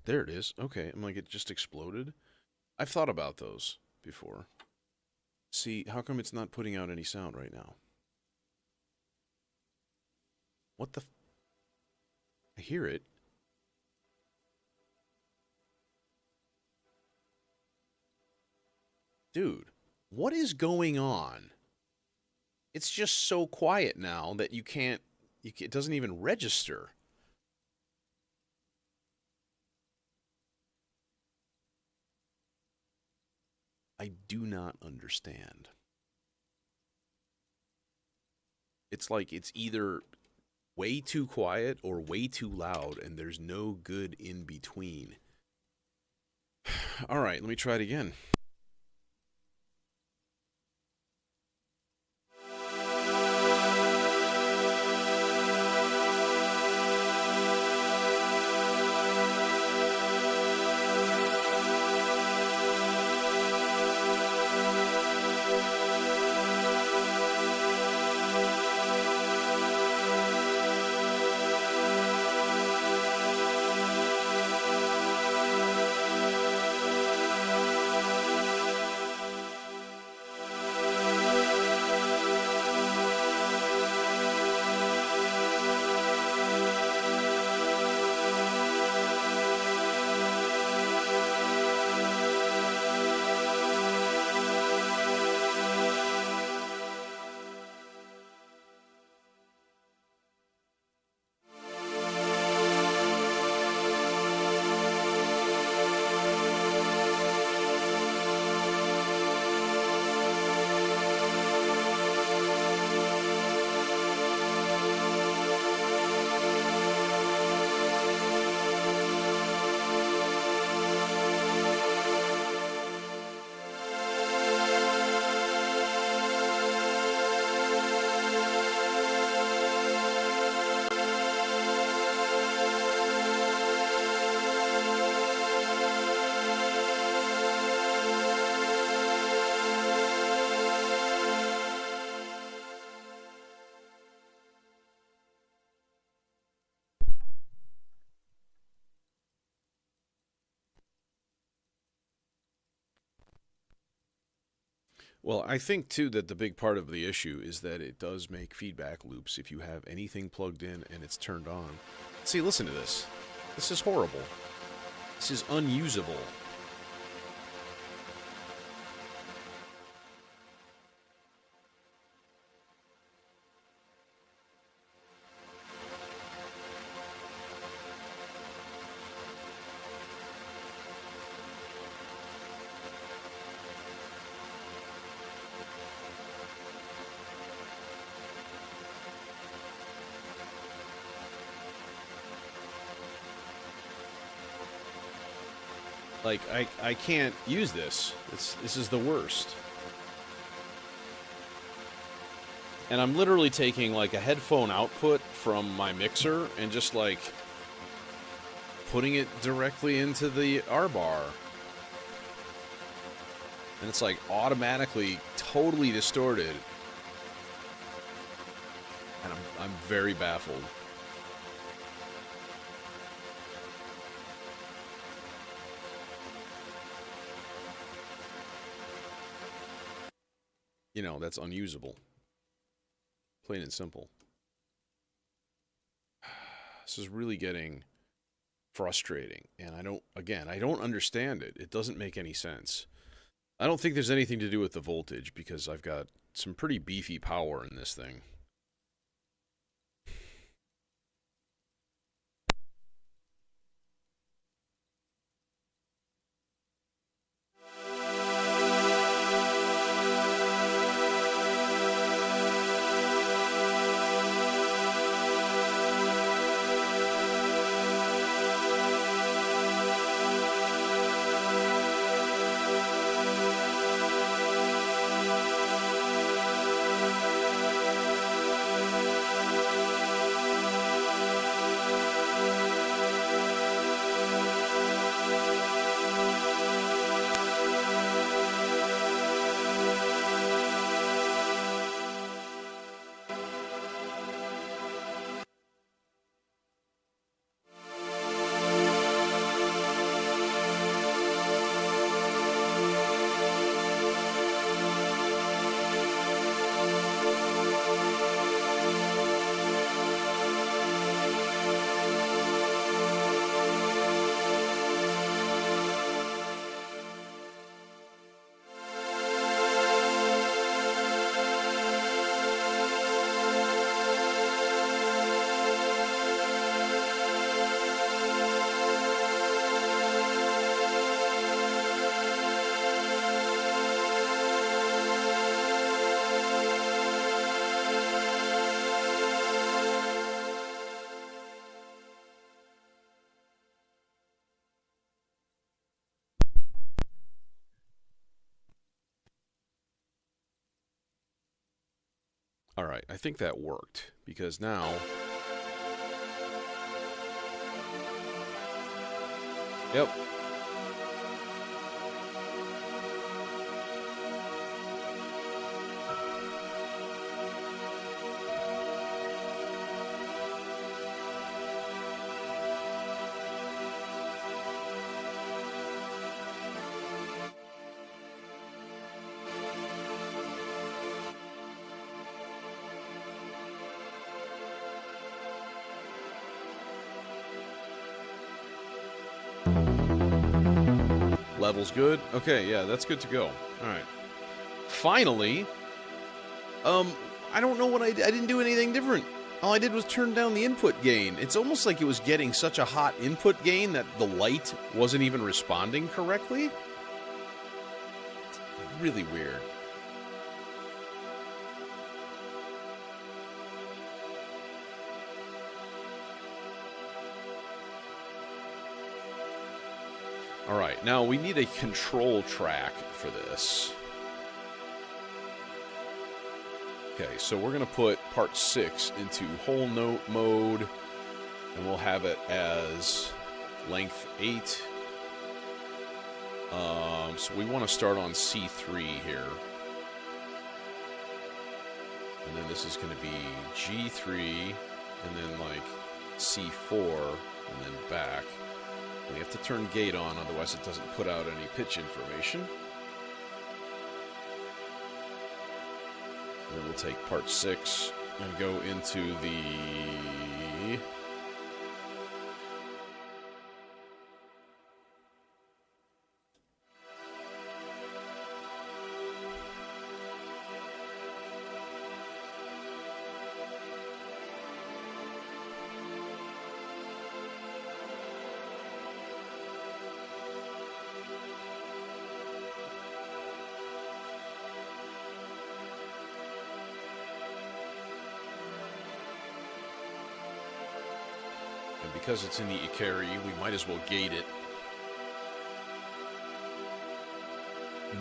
There it is. Okay, I'm like, it just exploded. I've thought about those before. See, how come it's not putting out any sound right now? What the? I hear it. Dude, what is going on? It's just so quiet now that you can't, it doesn't even register. I do not understand. It's like it's either way too quiet or way too loud, and there's no good in between. All right, let me try it again. Well, I think too that the big part of the issue is that it does make feedback loops if you have anything plugged in and it's turned on. See, listen to this. This is horrible. This is unusable. Like, I can't use this. This is the worst. And I'm literally taking, like, a headphone output from my mixer and just, like, putting it directly into the R-bar. And it's, like, automatically totally distorted. And I'm very baffled. You know, that's unusable. Plain and simple. This is really getting frustrating. And I don't understand it. It doesn't make any sense. I don't think there's anything to do with the voltage because I've got some pretty beefy power in this thing. All right, I think that worked because now... Yep. Level's good. Okay, yeah, that's good to go. All right. Finally, I don't know what I didn't do anything different. All I did was turn down the input gain. It's almost like it was getting such a hot input gain that the light wasn't even responding correctly. Really weird. Alright, now we need a control track for this. Okay, so we're going to put part 6 into whole note mode, and we'll have it as length 8. So we want to start on C3 here. And then this is going to be G3, and then like C4, and then back. We have to turn gate on, otherwise it doesn't put out any pitch information. then we'll take part 6 and go into the... And because it's in the Ikari, we might as well gate it.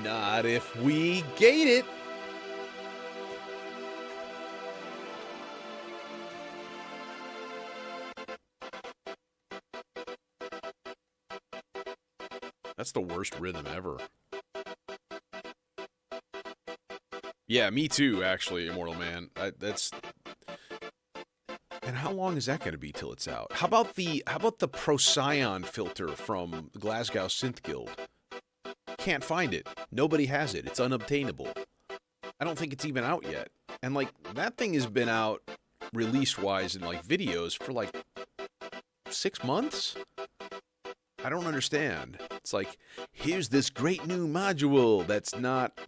Not if we gate it! That's the worst rhythm ever. Yeah, me too, actually, Immortal Man. That's... And how long is that going to be till it's out? How about the Procyon filter from Glasgow Synth Guild? Can't find it. Nobody has it. It's unobtainable. I don't think it's even out yet. And like that thing has been out release-wise in like videos for like 6 months. I don't understand. It's like, here's this great new module that's not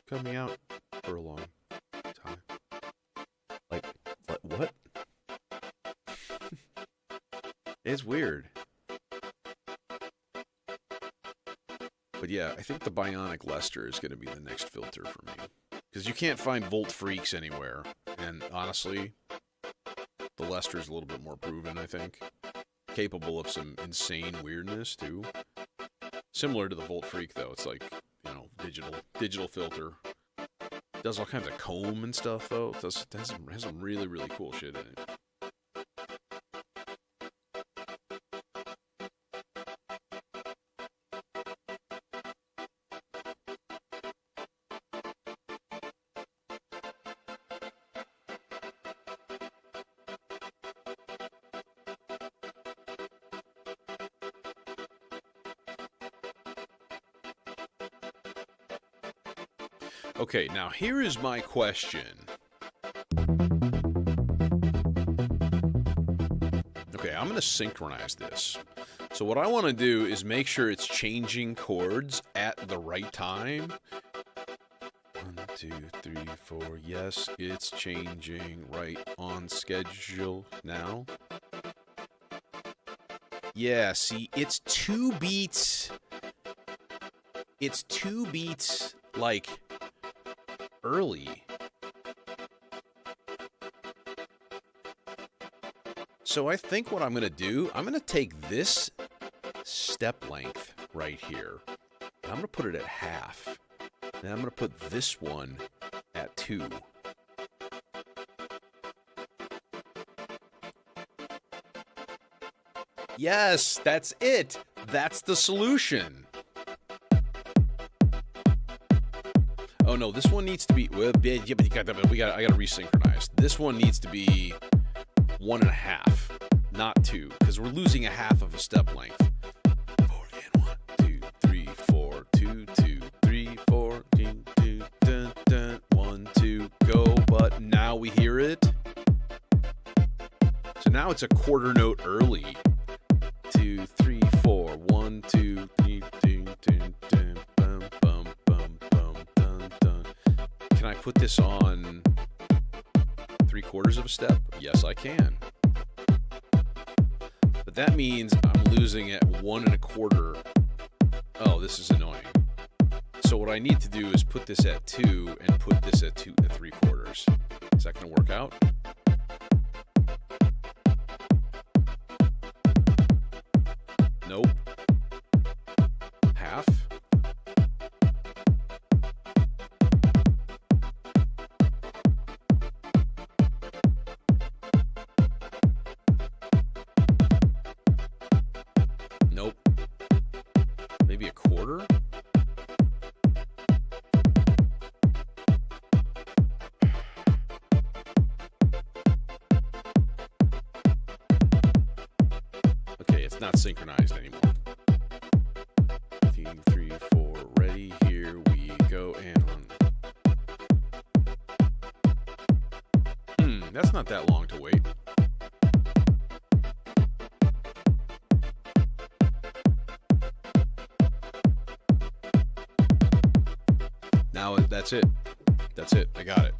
coming out for a long time. Like what? It's weird. But yeah, I think the Bionic Lester is going to be the next filter for me. Because you can't find Volt Freaks anywhere. And honestly, the Lester is a little bit more proven, I think. Capable of some insane weirdness, too. Similar to the Volt Freak, though. It's like, you know, digital filter. Does all kinds of comb and stuff, though. It has some really, really cool shit in it. Okay, now here is my question. Okay, I'm going to synchronize this. So what I want to do is make sure it's changing chords at the right time. 1, 2, 3, 4. Yes, it's changing right on schedule now. Yeah, see, it's 2 beats. It's 2 beats, like... early. So I think what I'm going to do, I'm going to take this step length right here, and I'm going to put it at half. Then I'm going to put this one at 2. Yes, that's it. That's the solution. Oh no, this one needs to be. Well, I got to resynchronize. This one needs to be 1.5, not 2, because we're losing a half of a step length. 4 and 1, 2, 3, 4, 2, 2, 3, 4, 2, 2, dun, dun, 1, 2, go. But now we hear it. So now it's a quarter note early. 2, 3, 4, 1, 2, 3, 2, 2, 2. Can I put this on 3/4 of a step? Yes, I can. But that means I'm losing at 1 1/4. Oh, this is annoying. So what I need to do is put this at 2 and put this at 3/4. Is that going to work out? Nope. Half. Nope. Maybe 1/4? Okay, it's not synchronized anymore. 2, 3, 4, ready, here we go, and on. That's not that long to wait. Now that's it. That's it. I got it.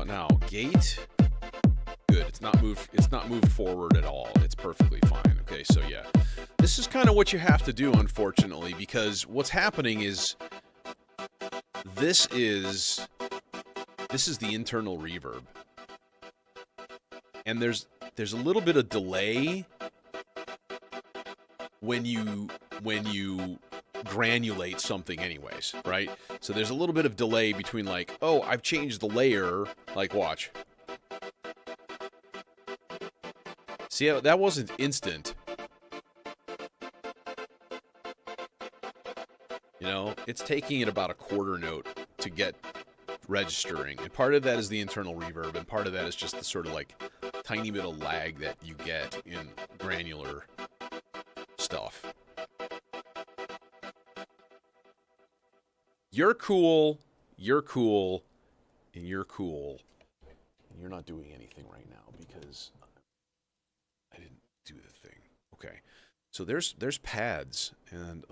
Now gate. Good. It's not moved. It's not moved forward at all. It's perfectly fine. Okay. So yeah, this is kind of what you have to do, unfortunately, because what's happening is this is the internal reverb, and there's a little bit of delay when you granulate something anyways, right? So there's a little bit of delay between like, oh, I've changed the layer, like watch. See how that wasn't instant. You know, it's taking it about a quarter note to get registering. And part of that is the internal reverb, and part of that is just the sort of like tiny bit of lag that you get in granular stuff. You're cool, and you're cool, and you're not doing anything right now because I didn't do the thing. Okay, so there's pads, and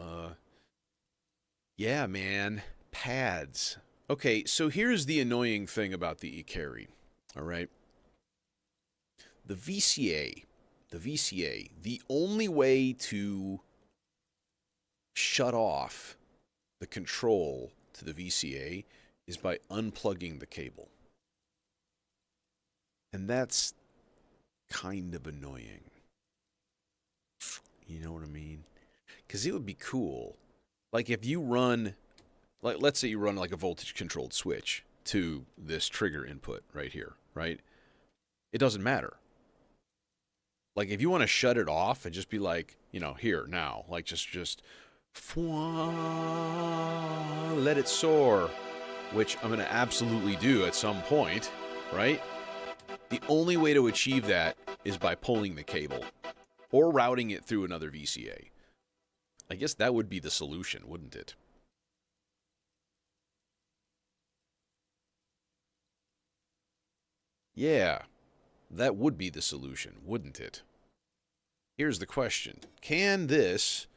yeah, man, pads. Okay, so here's the annoying thing about the Ikari, all right? The VCA, the only way to shut off the control to the VCA is by unplugging the cable. And that's kind of annoying. You know what I mean? Because it would be cool. Like if you run, like let's say you run like a voltage controlled switch to this trigger input right here, right? It doesn't matter. Like if you want to shut it off and just be like, you know, here, now, like just let it soar, which I'm going to absolutely do at some point, right? The only way to achieve that is by pulling the cable or routing it through another VCA. I guess that would be the solution, wouldn't it? Yeah, that would be the solution, wouldn't it? Here's the question. Can this...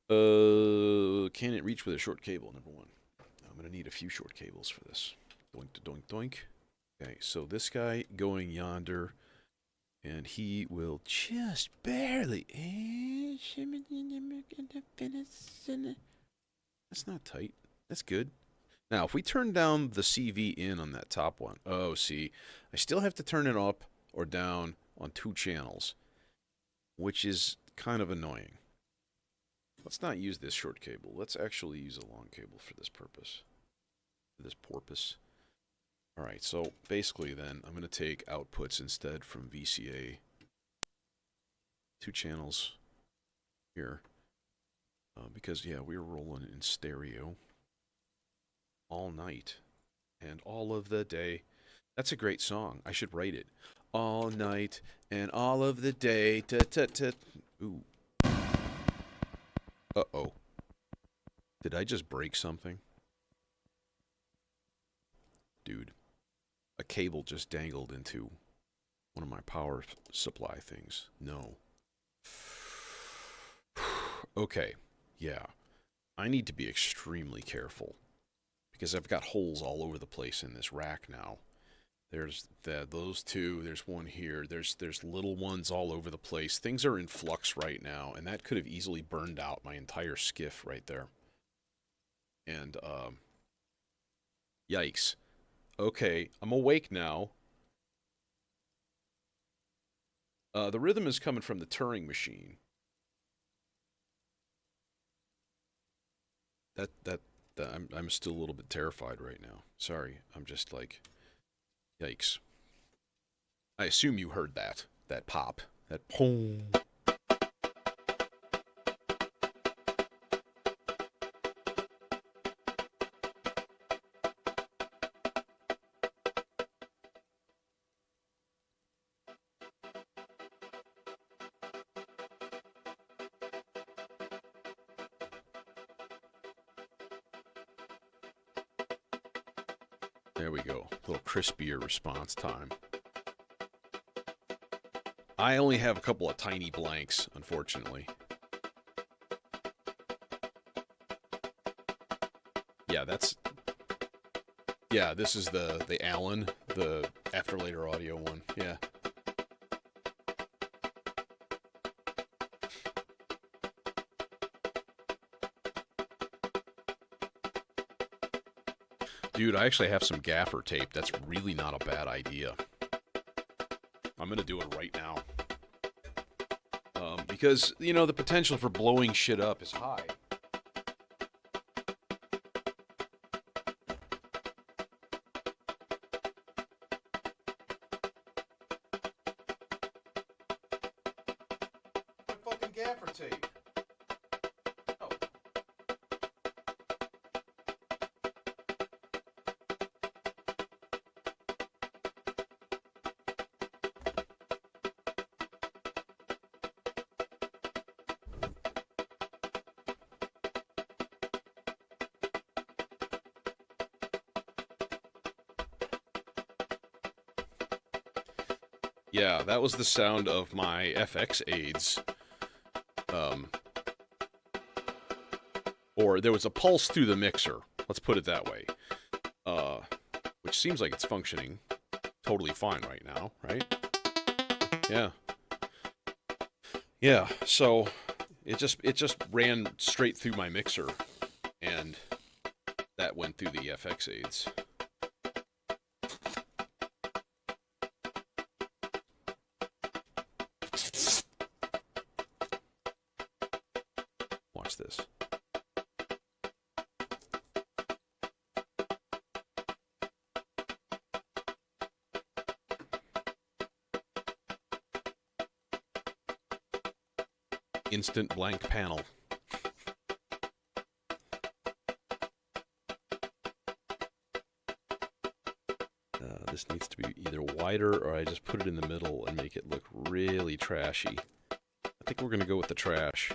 can it reach with a short cable, number one? I'm going to need a few short cables for this. Doink, doink, doink. Okay, so this guy going yonder, and he will just barely... That's not tight. That's good. Now, if we turn down the CV in on that top one... Oh, see, I still have to turn it up or down on 2 channels, which is kind of annoying. Let's not use this short cable. Let's actually use a long cable for this purpose. For this porpoise. Alright, so basically then, I'm going to take outputs instead from VCA. 2 channels here. Because, yeah, we're rolling in stereo. All night. And all of the day. That's a great song. I should write it. All night and all of the day. Ooh. Uh-oh. Did I just break something? Dude. A cable just dangled into one of my power supply things. No. Okay. Yeah. I need to be extremely careful. Because I've got holes all over the place in this rack now. There's those 2. There's one here. There's little ones all over the place. Things are in flux right now, and that could have easily burned out my entire skiff right there. And, yikes. Okay, I'm awake now. The rhythm is coming from the Turing machine. I'm still a little bit terrified right now. Sorry, I'm just like... Yikes. I assume you heard that. That pop. That pong. There we go. A little crispier response time. I only have a couple of tiny blanks, unfortunately. Yeah, that's... Yeah, this is the Allen, the After Later Audio one. Yeah. Dude, I actually have some gaffer tape. That's really not a bad idea. I'm going to do it right now. Because, you know, the potential for blowing shit up is high. My fucking gaffer tape. Oh. Yeah, that was the sound of my FX aids. Or there was a pulse through the mixer. Let's put it that way. Which seems like it's functioning totally fine right now, right? Yeah. Yeah, so it just ran straight through my mixer, and that went through the FX aids. Watch this. Instant blank panel. This needs to be either wider or I just put it in the middle and make it look really trashy. I think we're going to go with the trash.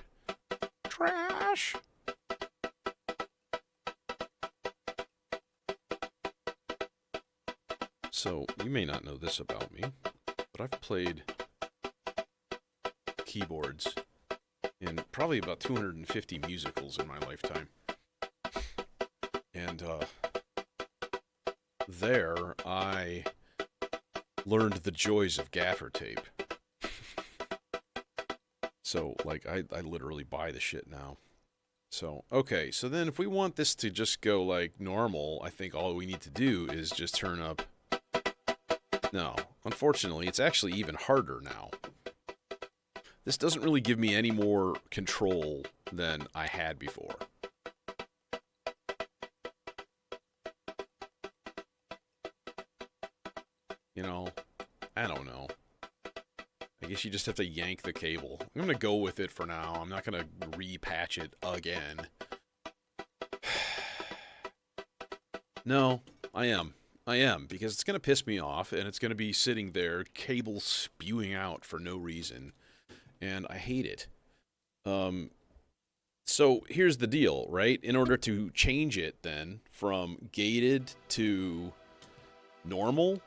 Trash! So, you may not know this about me, but I've played keyboards in probably about 250 musicals in my lifetime. And, there, I learned the joys of gaffer tape. So, like, I literally buy the shit now. So, okay, so then if we want this to just go, like, normal, I think all we need to do is just turn up... No, unfortunately, it's actually even harder now. This doesn't really give me any more control than I had before. You know, I don't know. I guess you just have to yank the cable. I'm going to go with it for now. I'm not going to repatch it again. No, I am. I am, because it's going to piss me off, and it's going to be sitting there, cable spewing out for no reason, and I hate it. So here's the deal, right? In order to change it, then, from gated to normal...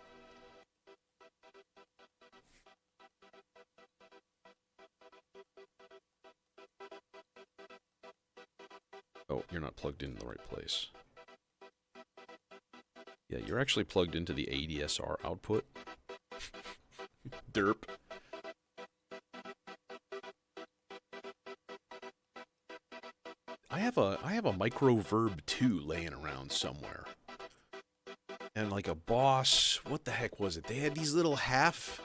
Oh, you're not plugged in the right place. Yeah, you're actually plugged into the ADSR output. Derp. I have a Micro Verb 2 laying around somewhere. And like a Boss, what the heck was it? They had these little half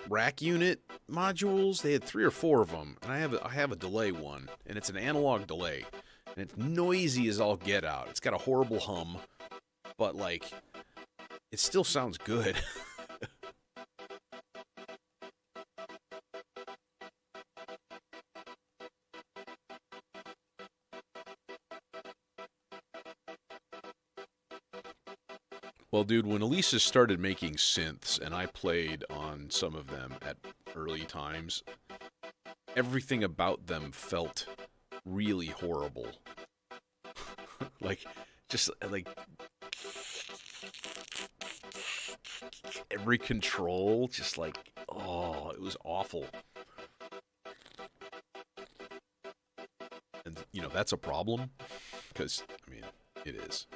rack unit modules. They had 3 or 4 of them, and I have a delay one, and it's an analog delay, and it's noisy as all get out. It's got a horrible hum, but like it still sounds good. Well, dude, when Elisa started making synths, and I played on some of them at early times, everything about them felt really horrible. Like, just, like, every control, just like, oh, it was awful. And, you know, that's a problem, because, I mean, it is.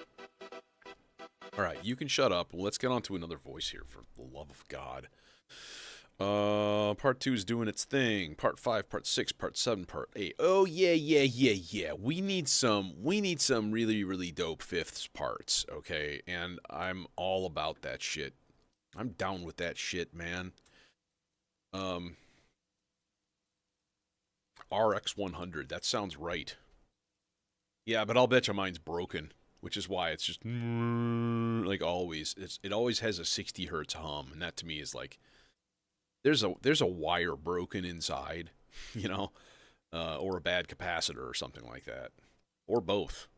All right, you can shut up. Let's get on to another voice here, for the love of God. Part 2 is doing its thing. Part 5, Part 6, Part 7, Part 8. Oh, yeah. We need some really, really dope fifths parts, okay? And I'm all about that shit. I'm down with that shit, man. RX100, that sounds right. Yeah, but I'll bet you mine's broken, which is why it's just like always. It always has a 60 hertz hum, and that to me is like there's a wire broken inside, you know, or a bad capacitor or something like that, or both,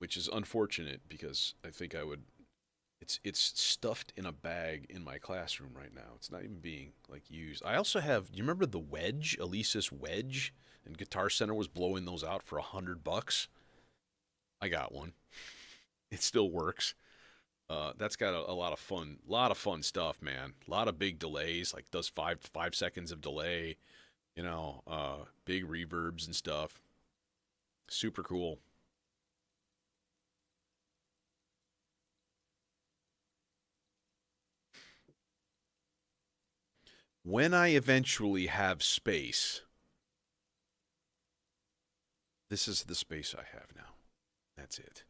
which is unfortunate because I think I would. It's stuffed in a bag in my classroom right now. It's not even being like used. I also have. You remember the wedge, Alesis wedge, and Guitar Center was blowing those out for $100. I got one. It still works. That's got a lot of fun stuff, man. A lot of big delays, like does 5 seconds of delay. You know, big reverbs and stuff. Super cool. When I eventually have space, this is the space I have now. That's it.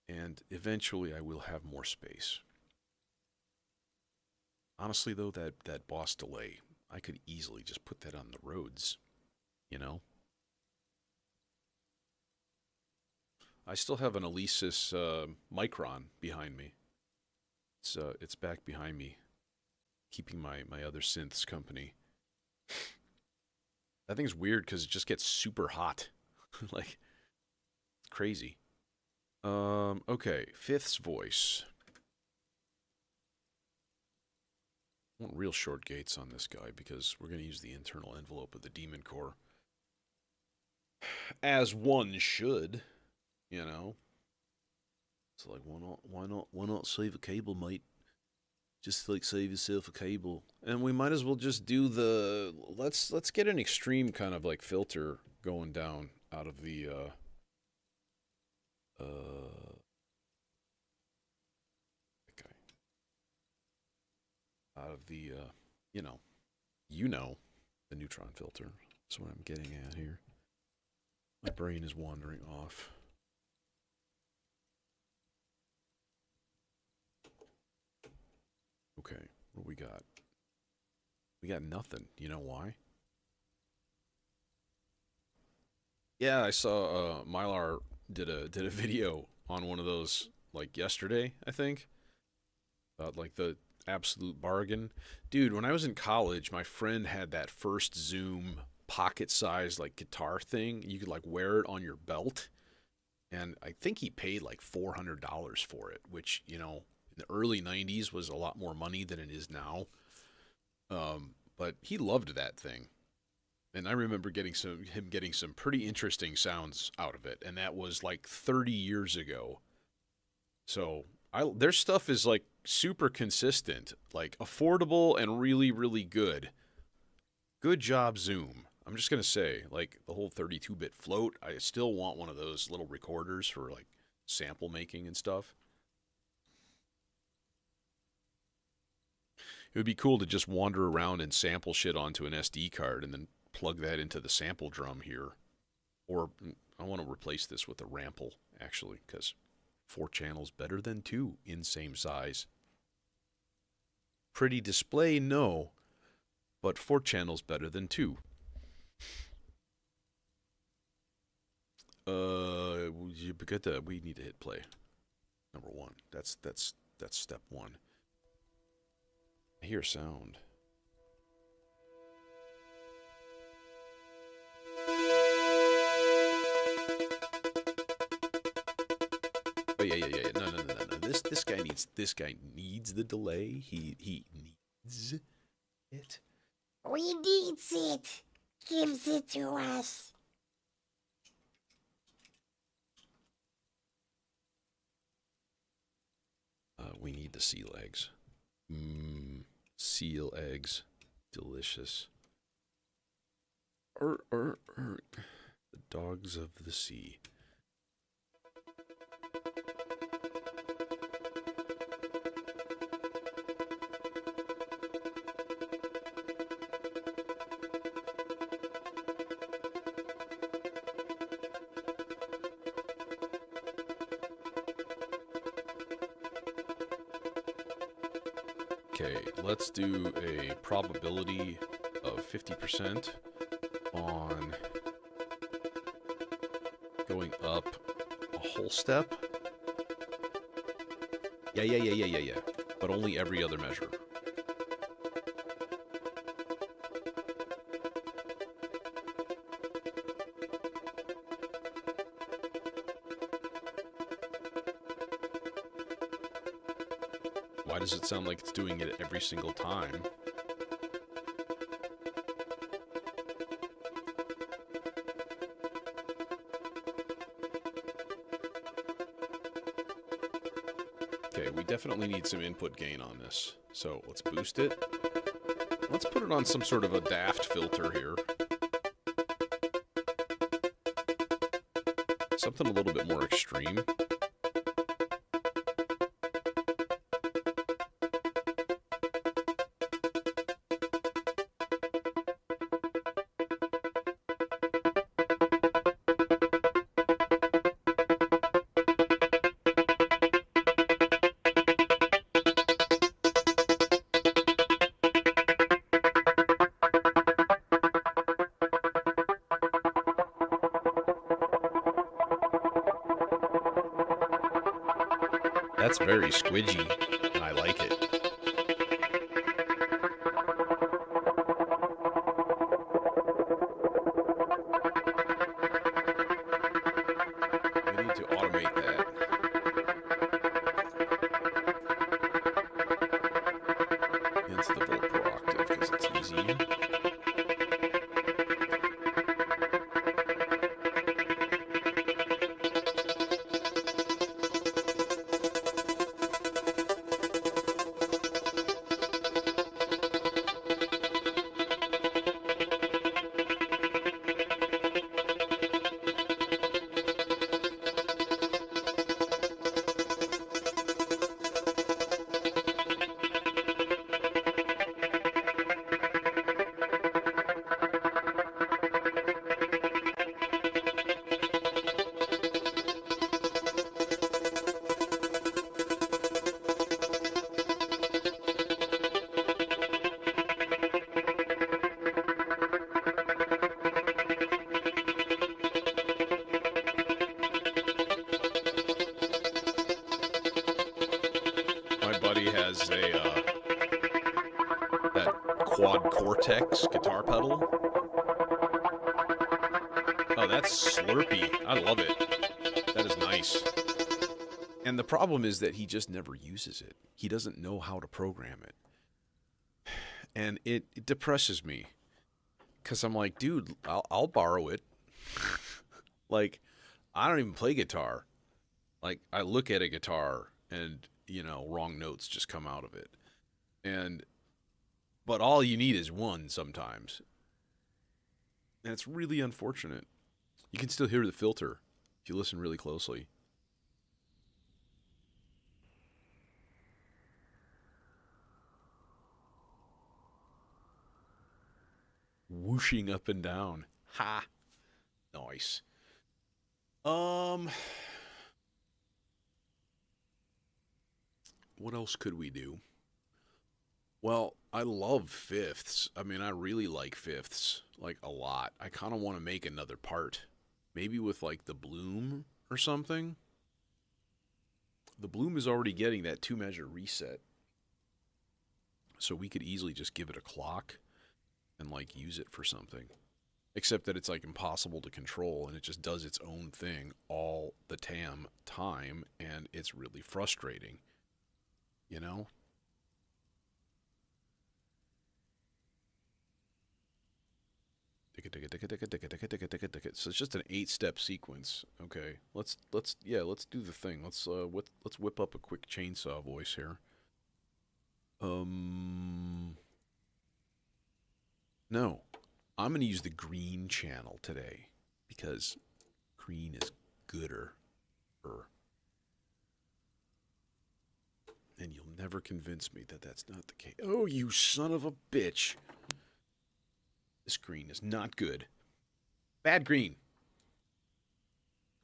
And eventually I will have more space. Honestly, though, that Boss delay, I could easily just put that on the Rhodes, you know? I still have an Alesis Micron behind me. It's back behind me, keeping my other synths company. That thing's weird because it just gets super hot. Like, crazy. Okay, fifth's voice. I want real short gates on this guy because we're going to use the internal envelope of the Demon Core. As one should, you know. It's like, why not save a cable, mate? Just like save yourself a cable. And we might as well just do the, let's get an extreme kind of like filter going down out of the, okay. Out of the, you know, the neutron filter. That's what I'm getting at here. My brain is wandering off. Okay, what we got? We got nothing. You know why? Yeah, I saw Mylar did a video on one of those like yesterday, I think. About like the absolute bargain. Dude, when I was in college, my friend had that first Zoom pocket-sized like guitar thing. You could like wear it on your belt. And I think he paid like $400 for it, which, you know, in the early 90s was a lot more money than it is now. But he loved that thing. And I remember him getting some pretty interesting sounds out of it, and that was like 30 years ago. So their stuff is like super consistent, like affordable and really, really good. Good job, Zoom. I'm just gonna say, like the whole 32-bit float. I still want one of those little recorders for like sample making and stuff. It would be cool to just wander around and sample shit onto an SD card and then plug that into the sample drum here. Or I want to replace this with a rample, actually, because 4 channels better than 2 in same size. Pretty display, no, but 4 channels better than 2. We need to hit play. Number 1. That's step 1. I hear sound. Oh yeah. No. This guy needs the delay. He needs it. We needs it. Gives it to us. We need the seal eggs. Seal eggs. Delicious. The dogs of the sea. Okay, let's do a probability of 50% on going up a whole step. Yeah. But only every other measure. Why does it sound like it's doing it every single time? Okay, we definitely need some input gain on this. So let's boost it. Let's put it on some sort of a daft filter here. Something a little bit more extreme. That's very squidgy, and I like it. We need to automate that. Into the volt per octave, because it's easy. Has a that quad cortex guitar pedal. Oh, that's slurpy. I love it. That is nice. And the problem is that he just never uses it. He doesn't know how to program it. And it depresses me. Because I'm like, dude, I'll borrow it. Like, I don't even play guitar. Like, I look at a guitar and, you know, wrong notes just come out of it. But all you need is one sometimes. And it's really unfortunate. You can still hear the filter if you listen really closely. Whooshing up and down. Ha! Nice. What else could we do? Well, I love fifths. I mean, I really like fifths, like a lot. I kind of want to make another part. Maybe with like the bloom or something. The bloom is already getting that 2-measure reset. So we could easily just give it a clock and like use it for something. Except that it's like impossible to control and it just does its own thing all the time and it's really frustrating. You know? So it's just an 8-step sequence. Okay, let's do the thing. Let's whip up a quick chainsaw voice here. No, I'm gonna use the green channel today because green is gooder. And you'll never convince me that that's not the case. Oh, you son of a bitch! This green is not good. Bad green.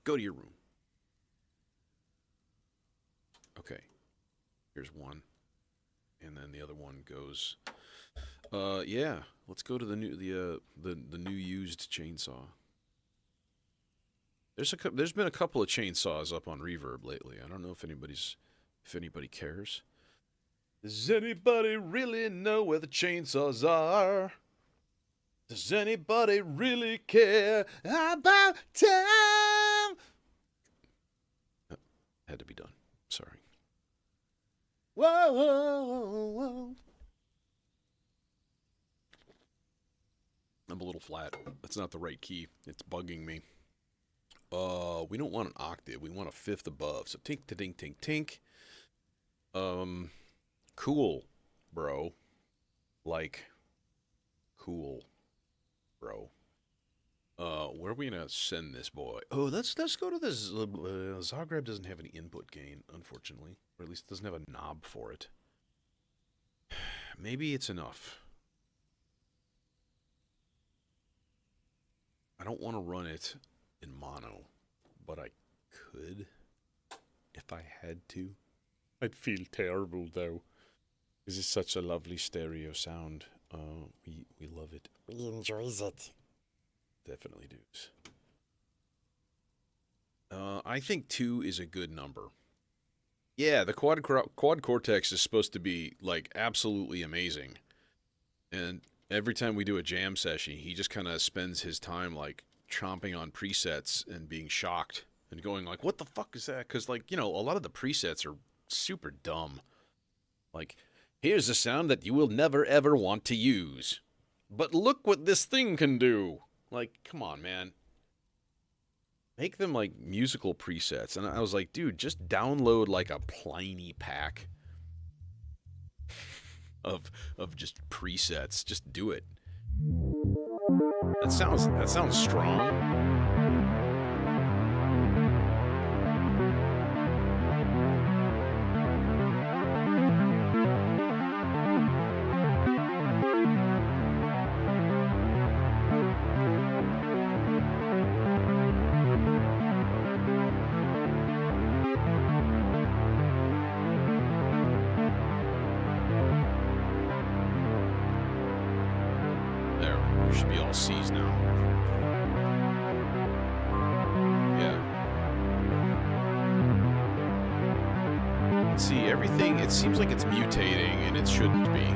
Go to your room. Okay. Here's one. And then the other one goes... yeah. Let's go to the new used chainsaw. There's been a couple of chainsaws up on Reverb lately. I don't know if anybody cares. Does anybody really know where the chainsaws are? Does anybody really care about time? Had to be done. Sorry. Whoa, whoa, whoa, whoa. I'm a little flat. That's not the right key. It's bugging me. We don't want an octave. We want a fifth above. So tink, tink, tink, tink. Cool, bro. Like, cool, bro. Where are we gonna send this boy? Oh, let's go to this. Zagreb doesn't have any input gain, unfortunately, or at least it doesn't have a knob for it. Maybe it's enough. I don't want to run it in mono, but I could if I had to. I'd feel terrible though. This is such a lovely stereo sound. We love it. We enjoys it. Definitely does. I think 2 is a good number. Yeah, the quad cortex is supposed to be like absolutely amazing, and every time we do a jam session, he just kind of spends his time like chomping on presets and being shocked and going like, "What the fuck is that?" Because like a lot of the presets are super dumb. Like, here's a sound that you will never ever want to use, but look what this thing can do. Like, come on, man. Make them like musical presets. And I was like, dude, just download like a Pliny pack of just presets. Just do it. That sounds strong. Should be all C's now. Yeah. See, everything, it seems like it's mutating, and it shouldn't be.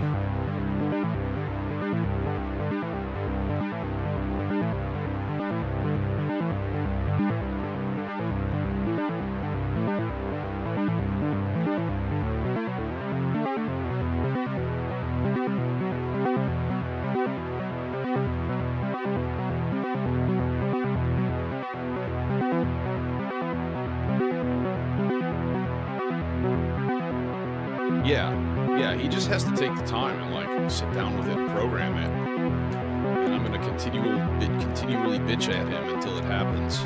Yeah, he just has to take the time and like sit down with it and program it. And I'm gonna continually bitch at him until it happens.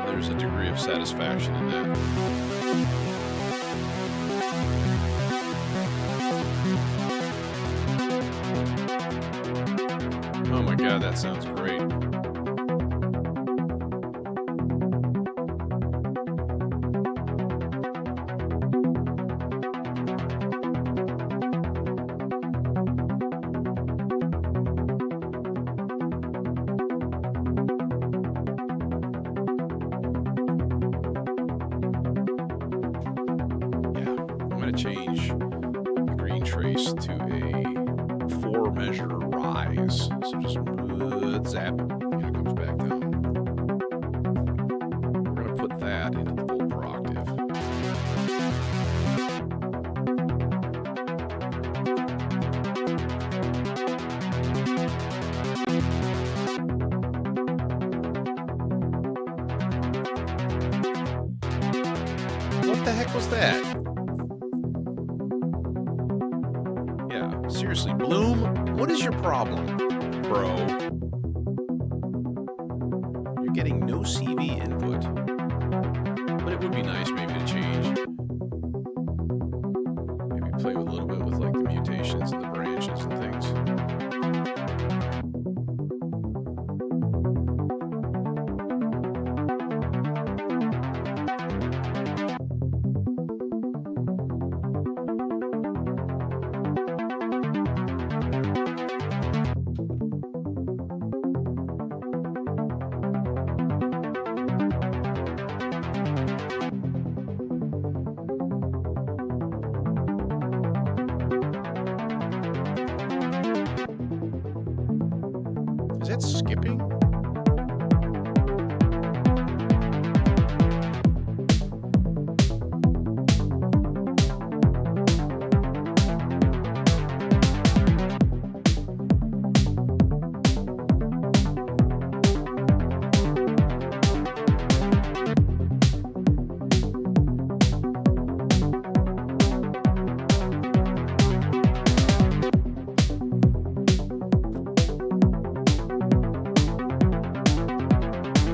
There's a degree of satisfaction in that. Oh my god, that sounds great. Yeah, I'm going to change the green trace to a 4-measure rise. So just zap, and it comes back down. We're going to put that into the full the heck was that? Yeah, seriously, Bloom, what is your problem, bro? You're getting no CV input. But it would be nice maybe to change. Maybe play a little bit with like the mutations and the branches and things. Is that skipping?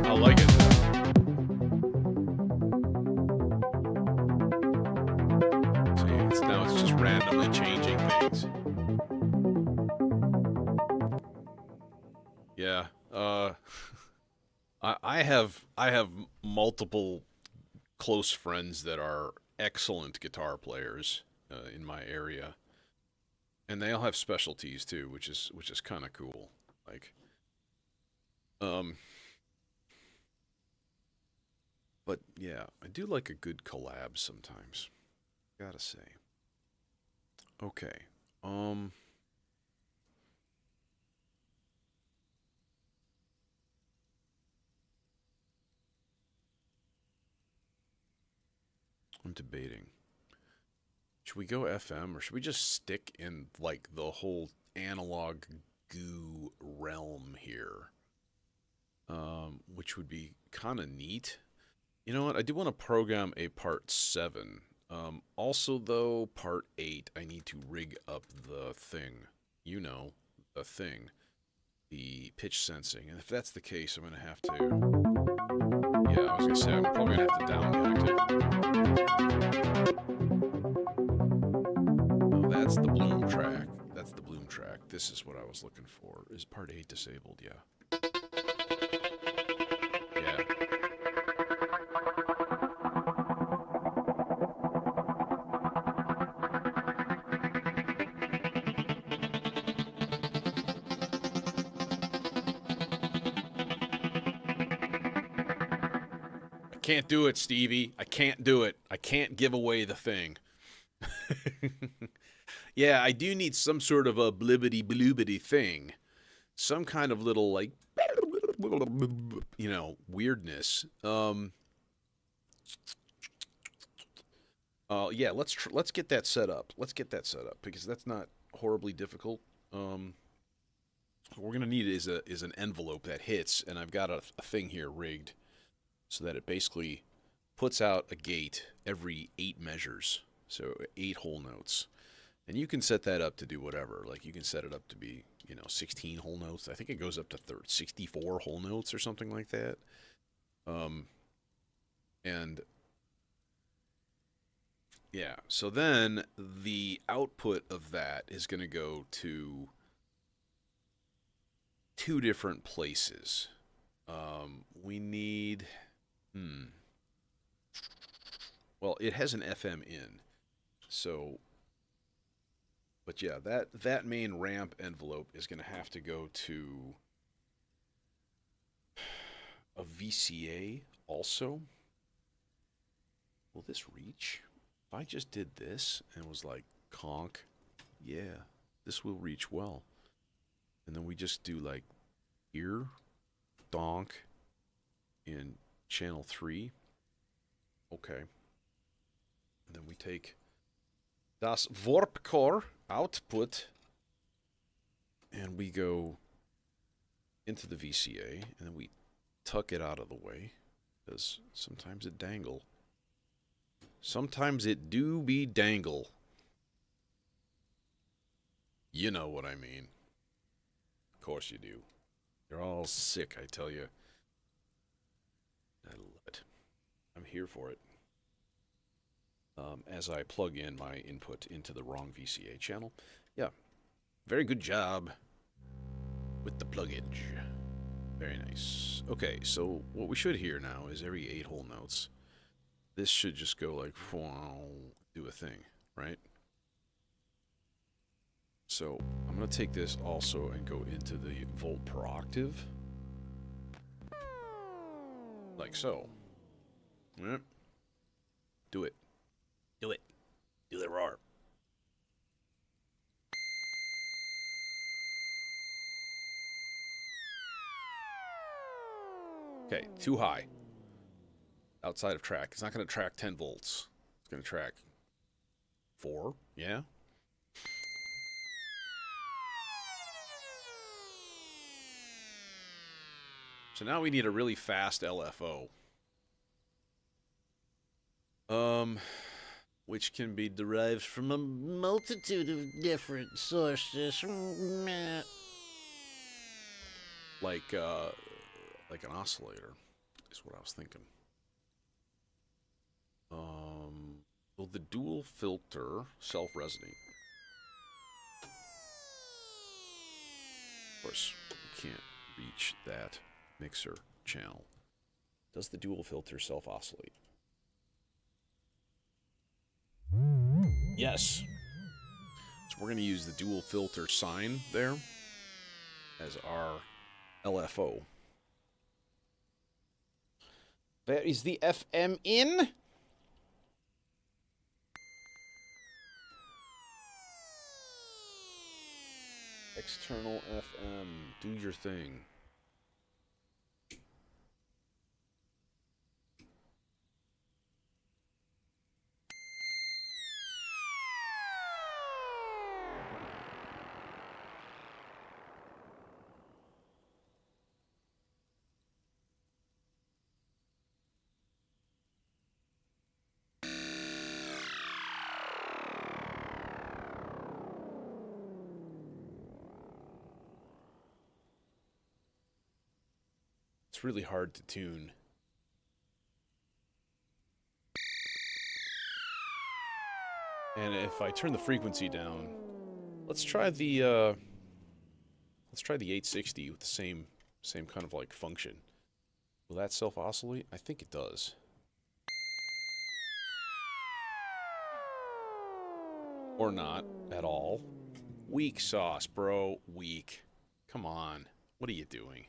I like it though. See, now it's just randomly changing things. Yeah. I have multiple close friends that are excellent guitar players in my area, and they all have specialties too, which is kind of cool. Like, um, but yeah, I do like a good collab sometimes. Gotta say. Okay. I'm debating. Should we go FM or should we just stick in like the whole analog goo realm here? Which would be kind of neat. You know what? I do want to program a part 7. Also, though, part 8, I need to rig up the thing. You know, the thing. The pitch sensing. And if that's the case, I'm going to have to... Yeah, I was going to say, I'm probably going to have to downreact it. Oh, that's the Bloom track. That's the Bloom track. This is what I was looking for. Is part 8 disabled? Yeah. Yeah. Can't do it, Stevie. I can't do it. I can't give away the thing. Yeah, I do need some sort of a blibbity bloobity thing. Some kind of little, like, you know, weirdness. Yeah, let's get that set up. Let's get that set up because that's not horribly difficult. What we're gonna need is an envelope that hits, and I've got a thing here rigged so that it basically puts out a gate every 8 measures, so 8 whole notes. And you can set that up to do whatever. Like, you can set it up to be, you know, 16 whole notes. I think it goes up to 64 whole notes or something like that. And yeah, so then the output of that is going to go to 2 different places. We need... Well, it has an FM in, so... But yeah, that main ramp envelope is going to have to go to a VCA also. Will this reach? If I just did this and was like, conk, yeah, this will reach well. And then we just do like ear, donk in channel 3. Okay. And then we take das Warpcore output and we go into the VCA and then we tuck it out of the way because sometimes it dangle. Sometimes it do be dangle. You know what I mean. Of course you do. You're all sick, I tell you. I love it. I'm here for it. As I plug in my input into the wrong VCA channel. Yeah. Very good job with the pluggage. Very nice. Okay, so what we should hear now is every 8-hole notes. This should just go like, do a thing, right? So I'm going to take this also and go into the volt per octave. Like so. Yep. Do it. Do it. Do the roar. Okay, too high. Outside of track. It's not going to track 10 volts. It's going to track 4, yeah? So now we need a really fast LFO. Which can be derived from a multitude of different sources. Like an oscillator is what I was thinking. Will the dual filter self-resonate? Of course, we can't reach that mixer channel. Does the dual filter self-oscillate? Yes. So we're going to use the dual filter sign there as our LFO. Where is the FM in? External FM. Do your thing. It's really hard to tune. And if I turn the frequency down, let's try the 860 with the same kind of like function. Will that self-oscillate? I think it does. Or not at all. Weak sauce, bro. Weak. Come on. What are you doing?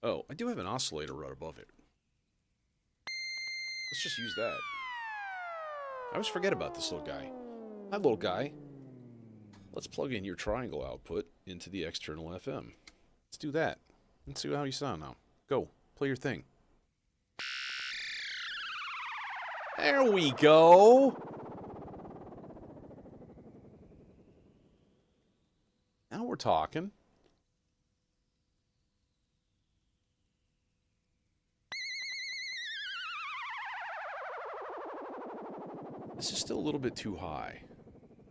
Oh, I do have an oscillator right above it. Let's just use that. I always forget about this little guy. Hi, little guy. Let's plug in your triangle output into the external FM. Let's do that. Let's see how you sound now. Go. Play your thing. There we go. Now we're talking. This is still a little bit too high.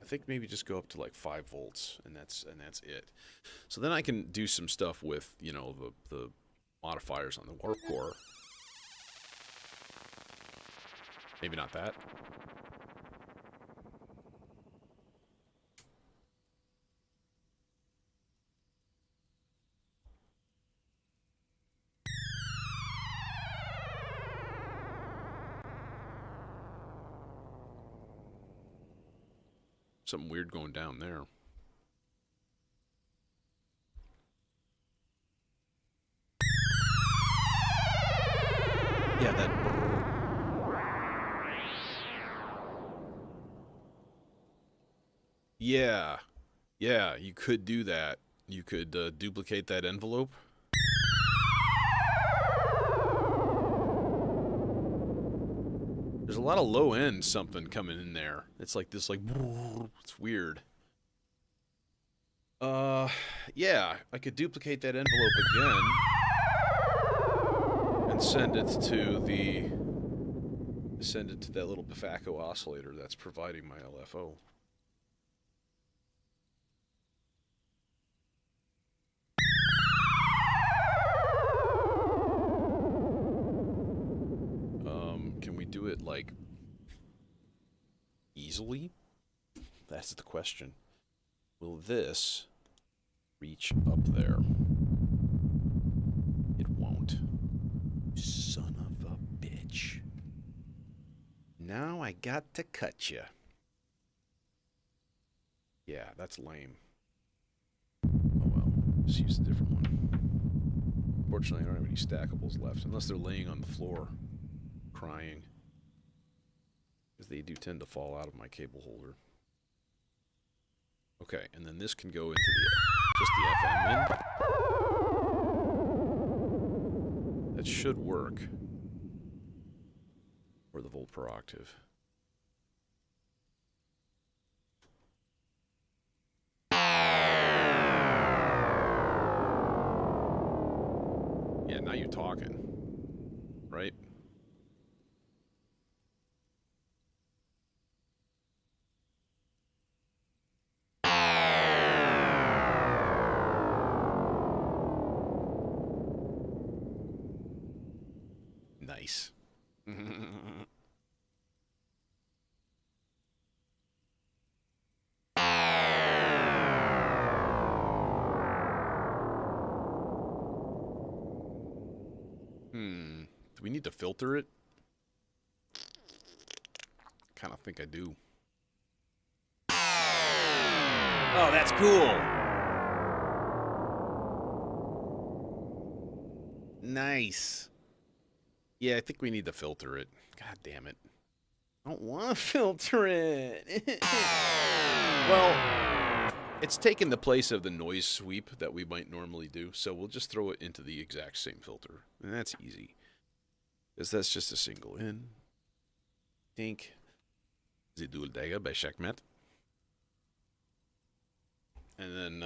I think maybe just go up to like 5 volts, and that's it. So then I can do some stuff with, you know, the modifiers on the warp core. Maybe not that. Something weird going down there. Yeah, that... Yeah. Yeah, you could do that. You could duplicate that envelope. There's a lot of low-end something coming in there. It's like this, like... It's weird. Yeah, I could duplicate that envelope again. And send it to the send it to that little Bafacco oscillator that's providing my LFO. Can we do it, like, easily? That's the question. Will this reach up there? It won't. Son of a bitch. Now I got to cut you. Yeah, that's lame. Oh well, just use a different one. Fortunately, I don't have any stackables left, unless they're laying on the floor, crying. Because they do tend to fall out of my cable holder. Okay, and then this can go into just the FM in. That should work. Or the volt per octave. Yeah, now you're talking. Right? Nice. Do we need to filter it? Kind of think I do. Oh, that's cool. Nice. Yeah, I think we need to filter it. God damn it. I don't want to filter it. Well, it's taken the place of the noise sweep that we might normally do, so we'll just throw it into the exact same filter. And that's easy. Because that's just a single in. Think. The dual dagger by Checkmate. And then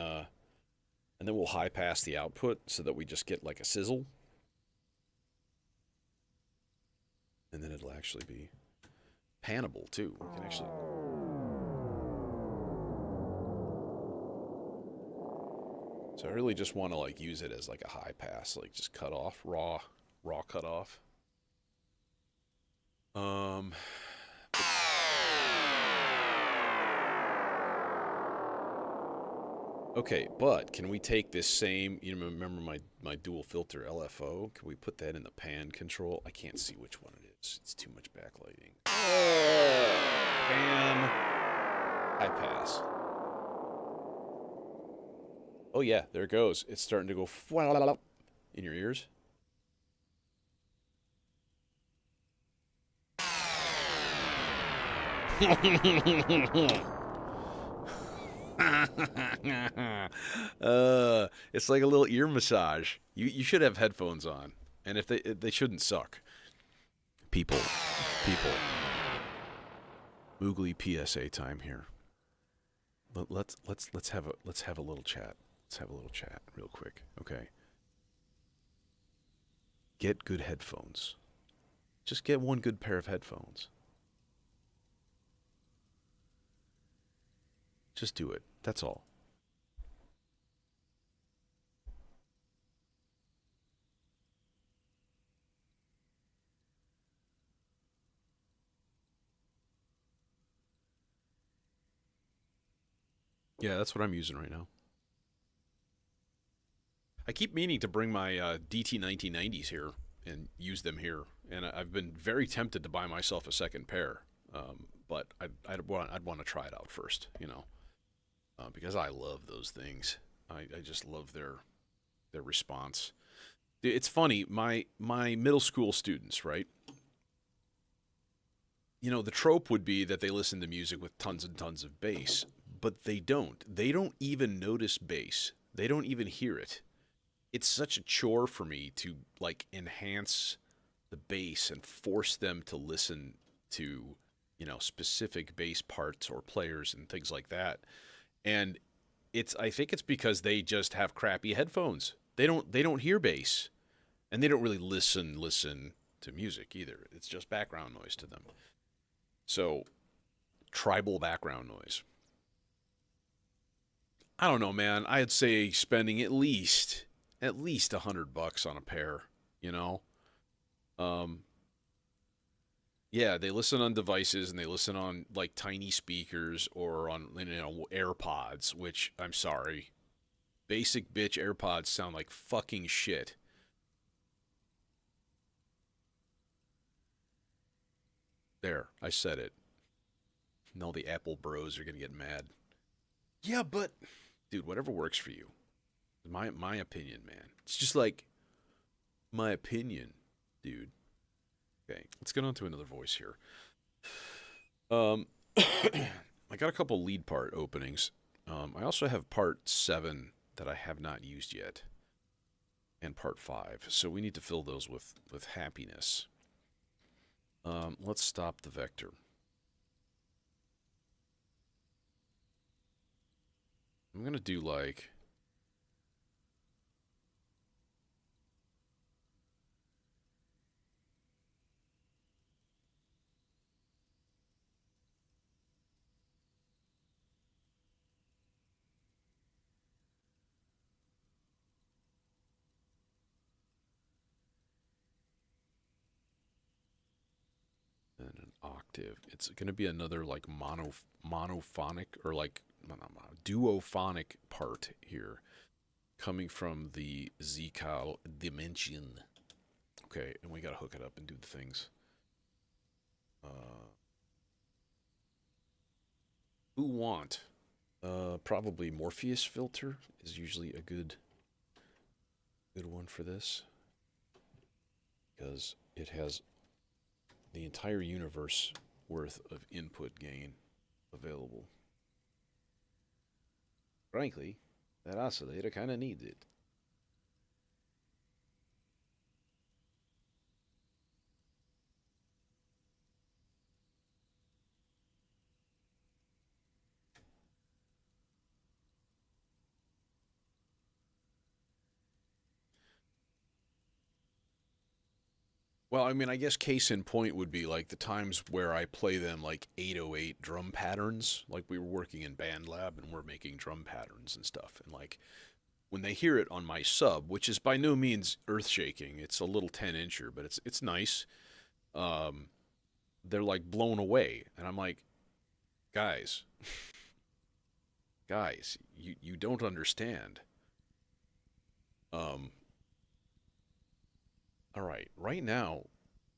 we'll high pass the output so that we just get like a sizzle. And then it'll actually be panable too. We can actually. So I really just want to like use it as like a high pass, like just cut off, raw cut off. Okay, but can we take this same, you remember my dual filter LFO? Can we put that in the pan control? I can't see which one it is. It's too much backlighting. Pan. High pass. Oh yeah, there it goes. It's starting to go in your ears. It's like a little ear massage. You should have headphones on, and if they shouldn't suck. People. Moogly PSA time here. Let's have a little chat. Let's have a little chat real quick, okay? Get good headphones. Just get one good pair of headphones. Just do it. That's all. Yeah, that's what I'm using right now. I keep meaning to bring my DT 1990s here and use them here, and I've been very tempted to buy myself a second pair, but I'd want to try it out first, you know, because I love those things. I just love their response. It's funny, my middle school students, right? You know, the trope would be that they listen to music with tons and tons of bass, but they don't. They don't even notice bass. They don't even hear it. It's such a chore for me to like enhance the bass and force them to listen to, you know, specific bass parts or players and things like that. And I think it's because they just have crappy headphones. They don't hear bass, and they don't really listen to music either. It's just background noise to them. So, tribal background noise. I don't know, man. I'd say spending at least $100 on a pair, you know? Yeah, they listen on devices and they listen on like tiny speakers or on AirPods, which I'm sorry. Basic bitch AirPods sound like fucking shit. There, I said it. No, the Apple bros are gonna get mad. Yeah, but dude, whatever works for you. My opinion, man. It's just like my opinion, dude. Okay, let's get on to another voice here. I got a couple lead part openings. I also have part 7 that I have not used yet, and part 5. So we need to fill those with happiness. Let's stop the vector. I'm gonna do like. And an octave. It's going to be another like monophonic or like duophonic part here, coming from the Zcal dimension. Okay, and we got to hook it up and do the things. Who want? Probably Morpheus filter is usually a good one for this, because it has the entire universe worth of input gain available. Frankly, that oscillator kind of needs it. Well, I mean, I guess case in point would be like the times where I play them like 808 drum patterns. Like we were working in Band Lab and we're making drum patterns and stuff. And like when they hear it on my sub, which is by no means earth shaking, it's a little 10-incher, but it's nice. They're like blown away. And I'm like, guys, you don't understand. All right now,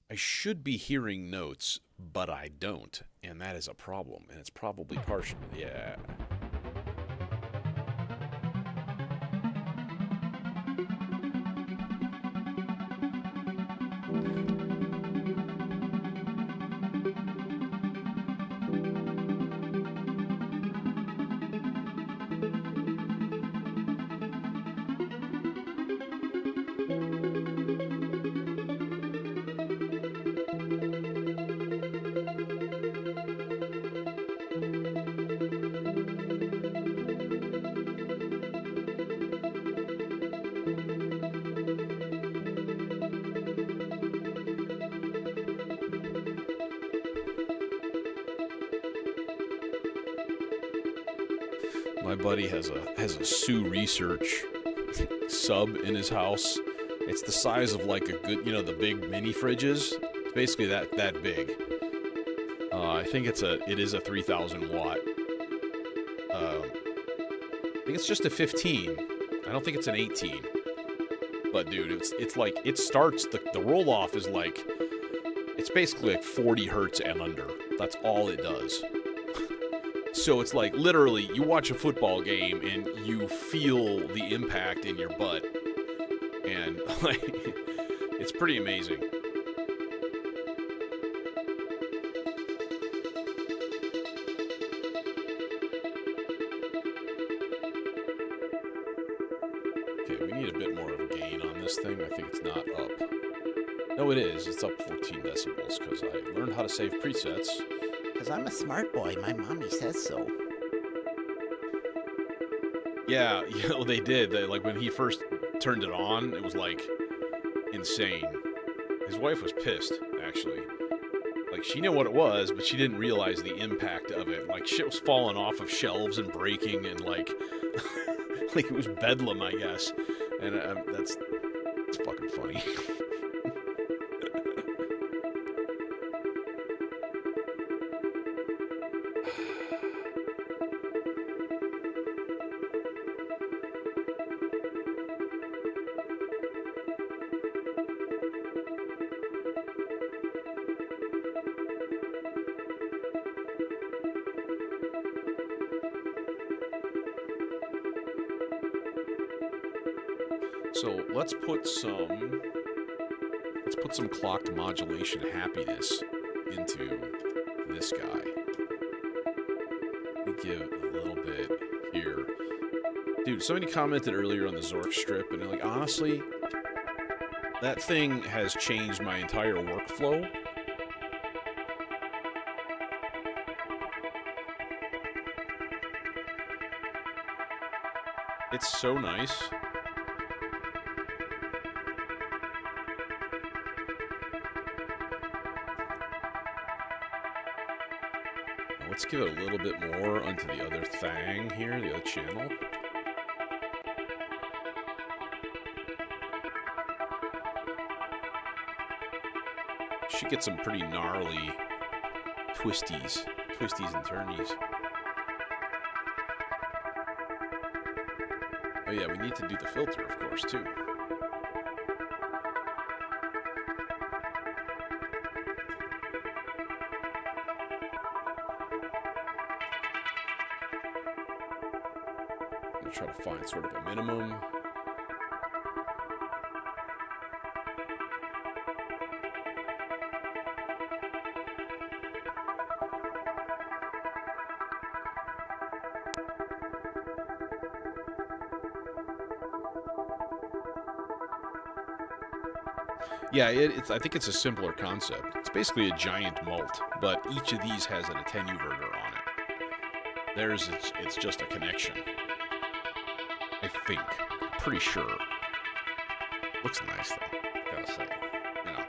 I should be hearing notes, but I don't, and that is a problem, and it's probably partial. Yeah. My buddy has a Sioux Research sub in his house. It's the size of like a good, the big mini fridges. It's basically that big. I think it is a 3,000 watt. I think it's just a 15. I don't think it's an 18. But dude, it's like it starts the roll off is like it's basically like 40 hertz and under. That's all it does. So it's like literally you watch a football game and you feel the impact in your butt, and like it's pretty amazing. Okay, we need a bit more of a gain on this thing. I think it's not up. No, it is. It's up 14 decibels because I learned how to save presets. Because I'm a smart boy. My mommy says so. Yeah, they did. Like when he first turned it on, it was like insane. His wife was pissed, actually. Like, she knew what it was, but she didn't realize the impact of it. Like, shit was falling off of shelves and breaking, and like, like it was bedlam, I guess. And it's fucking funny. So let's put some clocked modulation happiness into this guy. Let me give a little bit here. Dude, somebody commented earlier on the Zork strip, and they're like, honestly, that thing has changed my entire workflow. It's so nice. Let's give it a little bit more onto the other thing here, the other channel. Should get some pretty gnarly twisties and turnies. Oh yeah, we need to do the filter, of course, too. Try to find sort of a minimum. Yeah, I think it's a simpler concept. It's basically a giant mult, but each of these has an attenuverter on it. Theirs, it's just a connection. I think. Pretty sure. Looks nice, though. Gotta say. You know.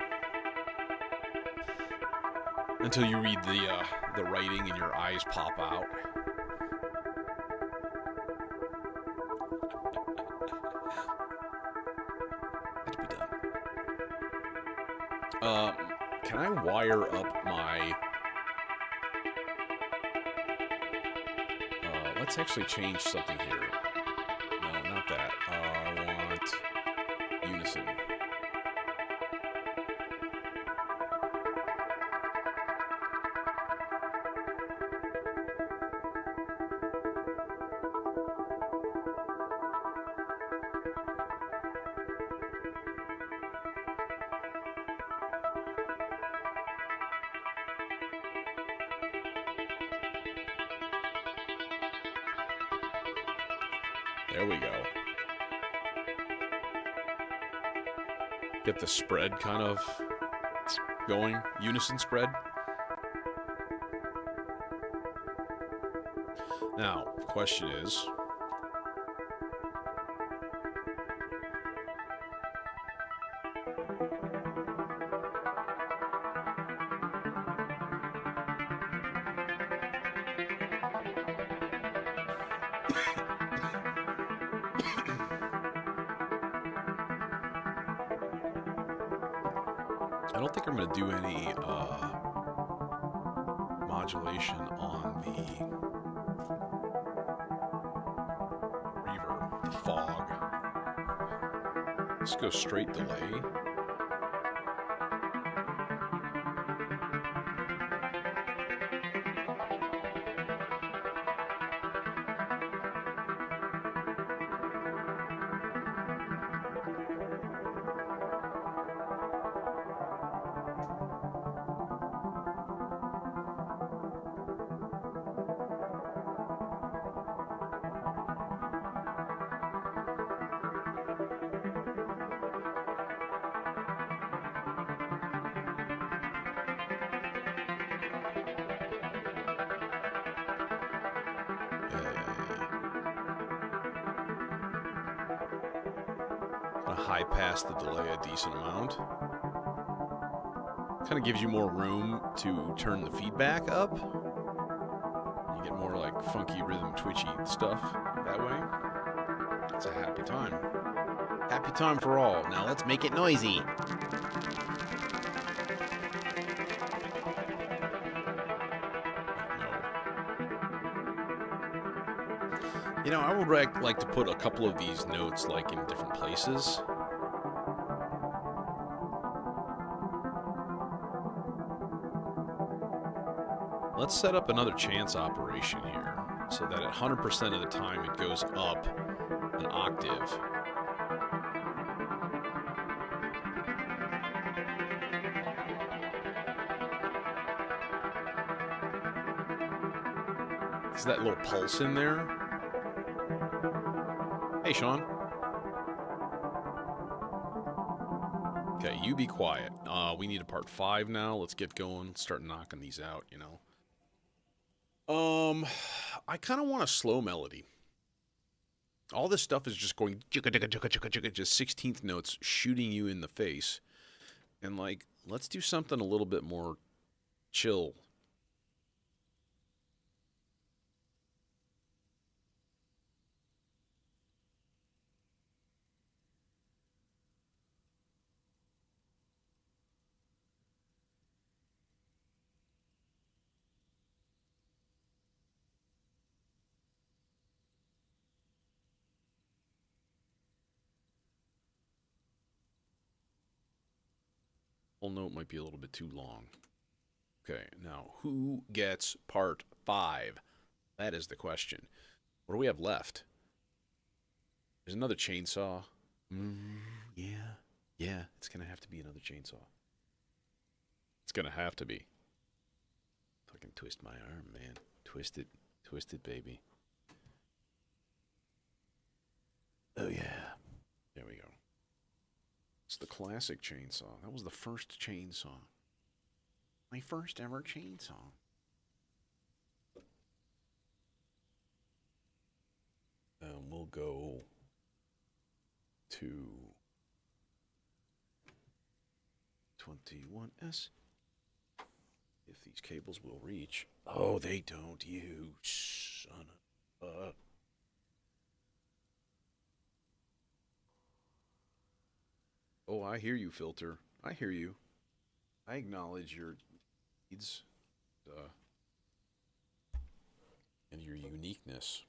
Until you read the writing and your eyes pop out. Had to be done. Can I wire up my... let's actually change something here. Not that. I want unison. There we go. Get the spread kind of going. Unison spread. Now, the question is... I don't think I'm going to do any modulation on the reverb, the fog. Let's go straight delay. High pass the delay a decent amount. Kind of gives you more room to turn the feedback up. You get more like funky rhythm twitchy stuff that way. It's a happy time. Happy time for all. Now let's make it noisy. You know, I would like to put a couple of these notes like in different places. Let's set up another chance operation here so that at 100% of the time it goes up an octave. Is that little pulse in there? Hey, Sean. Okay, you be quiet. We need a part 5 now. Let's get going. Let's start knocking these out, you know. I kind of want a slow melody. All this stuff is just going just 16th notes shooting you in the face. And like, let's do something a little bit more chill. Note might be a little bit too long. Okay, now who gets part 5? That is the question. What do we have left? There's another chainsaw. Yeah, it's gonna have to be another chainsaw. It's gonna have to be. Fucking twist my arm, man. Twist it, baby. Oh yeah. There we go. It's the classic chainsaw. That was the first chainsaw. My first ever chainsaw. We'll go to 21S. If these cables will reach. Oh, they don't, you son of a... Oh, I hear you, Filter. I hear you. I acknowledge your needs and your uniqueness.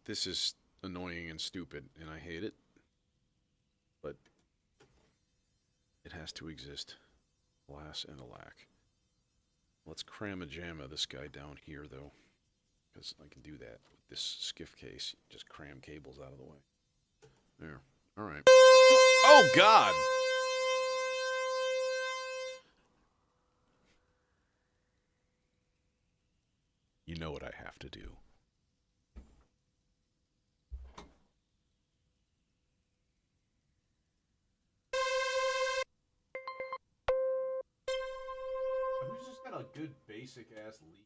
This is annoying and stupid, and I hate it. But it has to exist. Alas and alack. Let's cram-a-jamma this guy down here, though. Because I can do that with this skiff case. Just cram cables out of the way. There. Alright. Oh, God! You know what I have to do. Who's just got a good basic-ass lead?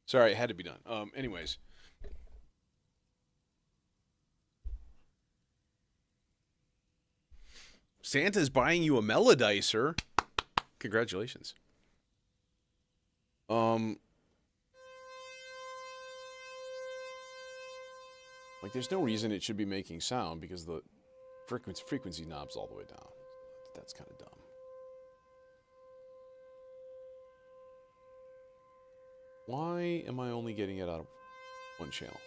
Sorry, it had to be done. Anyways. Santa's buying you a melodicer. Congratulations. Like, there's no reason it should be making sound because the frequency knob's all the way down. That's kind of dumb. Why am I only getting it out of one channel?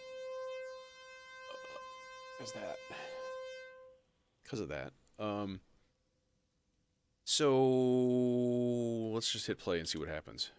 Because of that. So let's just hit play and see what happens.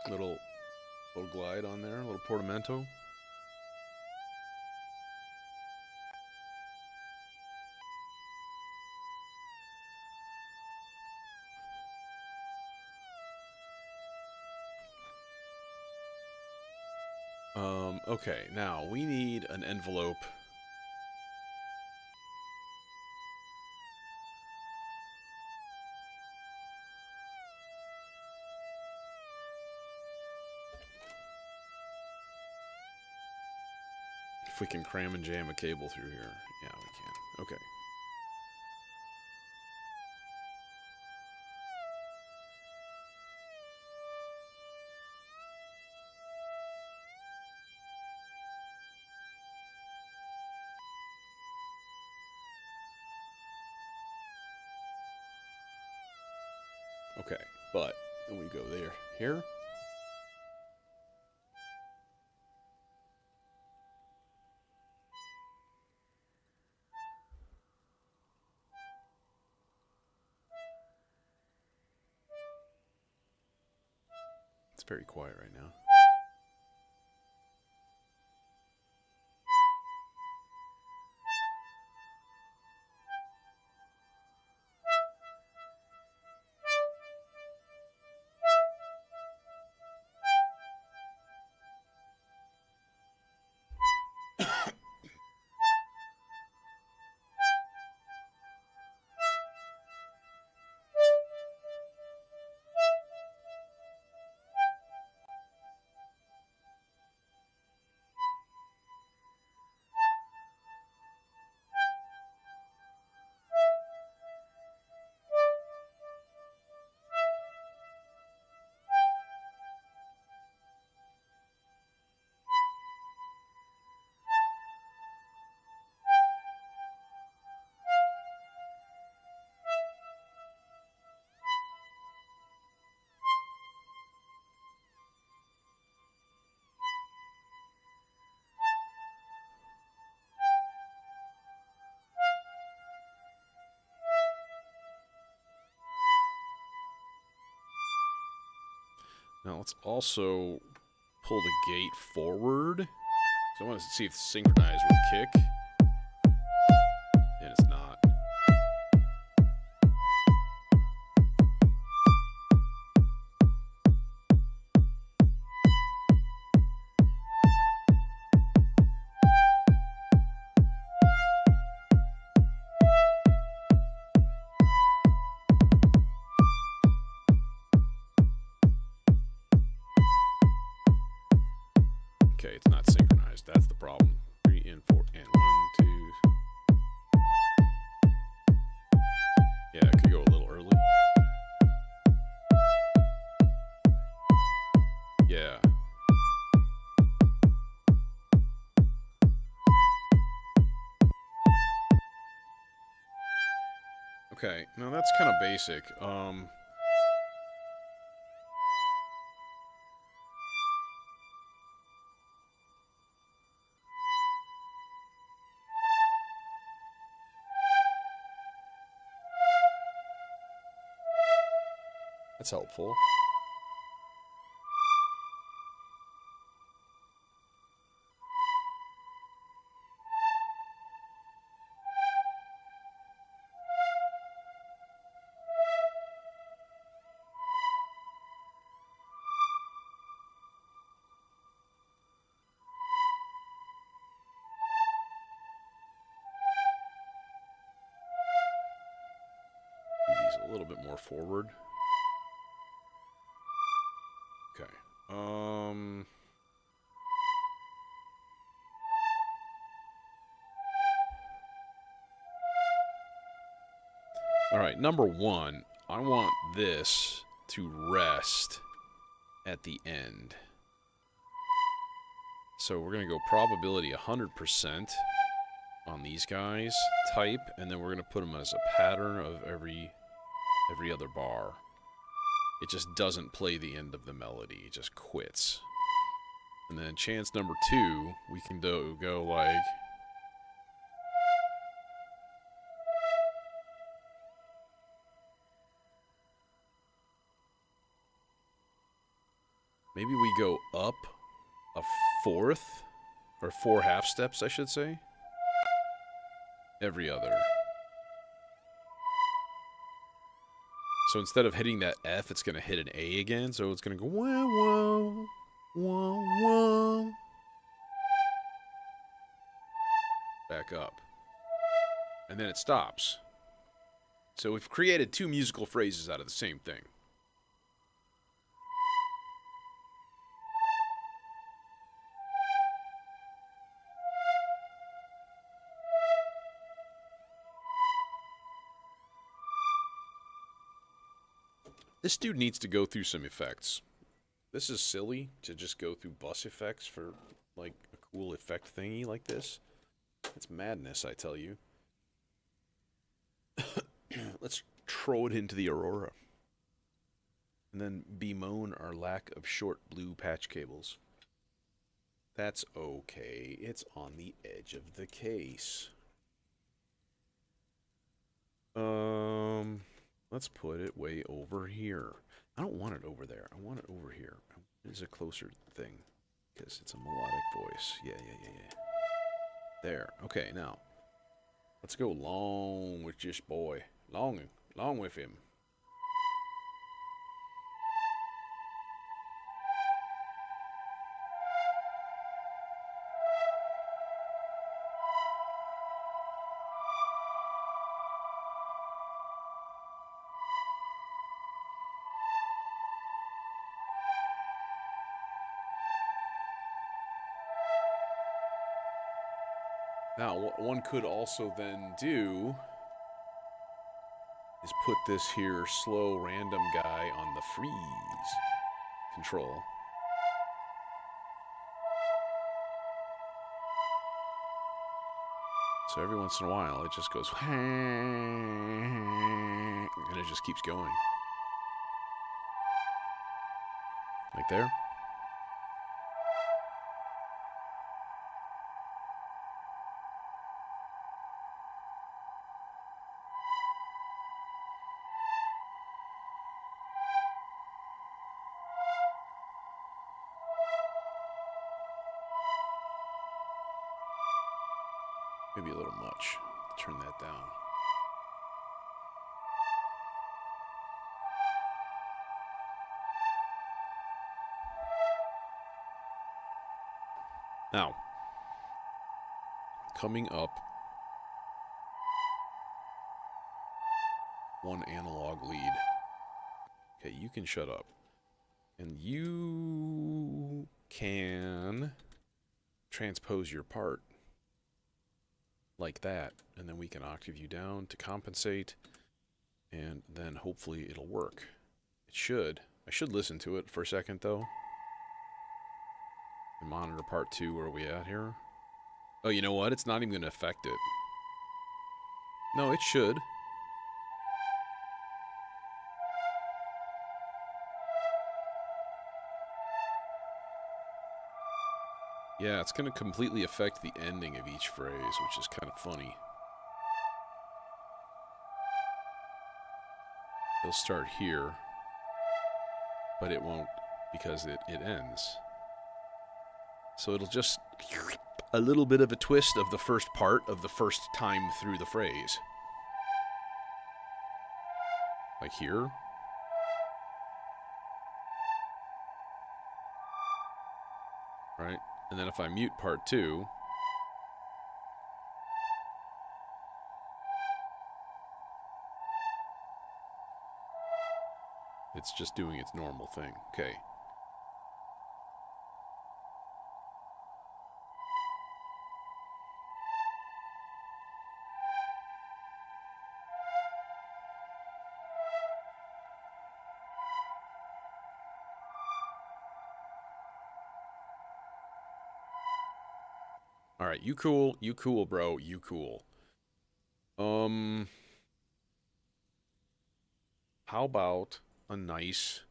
Little glide on there, a little portamento. Okay, now we need an envelope. If we can cram and jam a cable through here. Yeah, we can. Okay. Okay, but when we go there, here. It's very quiet right now. Now let's also pull the gate forward. So I want to see if it's synchronized with kick. And it's not. Okay, it's not synchronized. That's the problem. 3 and 4 and 1, 2. Yeah, it could go a little early. Yeah. Okay, now that's kind of basic. That's helpful. Move these a little bit more forward. Okay. All right, number one, I want this to rest at the end. So we're going to go probability 100% on these guys, type, and then we're going to put them as a pattern of every other bar. It just doesn't play the end of the melody. It just quits. And then chance number 2, we can go like... Maybe we go up a fourth, or 4 half steps, I should say. Every other. So instead of hitting that F, it's going to hit an A again. So it's going to go wah, wah, wah, wah. Back up. And then it stops. So we've created 2 musical phrases out of the same thing. This dude needs to go through some effects. This is silly to just go through bus effects for, like, a cool effect thingy like this. It's madness, I tell you. Let's throw it into the Aurora. And then bemoan our lack of short blue patch cables. That's okay. It's on the edge of the case. Let's put it way over here. I don't want it over there. I want it over here. It's a closer thing. Because it's a melodic voice. Yeah. There. Okay, now. Let's go long with this boy. Long with him. Now, what one could also then do is put this here slow random guy on the freeze control. So every once in a while, it just goes, and it just keeps going. Like there. Maybe a little much. Turn that down. Now, coming up, one analog lead. Okay, you can shut up. And you can transpose your part. Like that, and then we can octave you down to compensate, and then hopefully it'll work. It should. I should listen to it for a second though. And monitor part 2, where are we at here? Oh, you know what? It's not even going to affect it. No, it should. Yeah, it's going to completely affect the ending of each phrase, which is kind of funny. It'll start here, but it won't because it ends. So it'll just a little bit of a twist of the first part of the first time through the phrase. Like here. Right? And then if I mute part 2, it's just doing its normal thing. Okay. All right, you cool, bro, you cool. How about a nice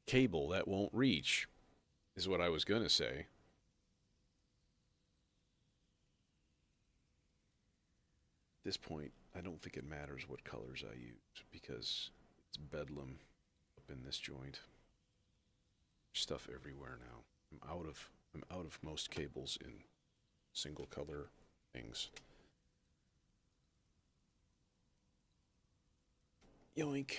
cable that won't reach, is what I was gonna say. this point, I don't think it matters what colors I use because it's bedlam up in this joint. Stuff everywhere now. I'm out of most cables in single color things. Yoink.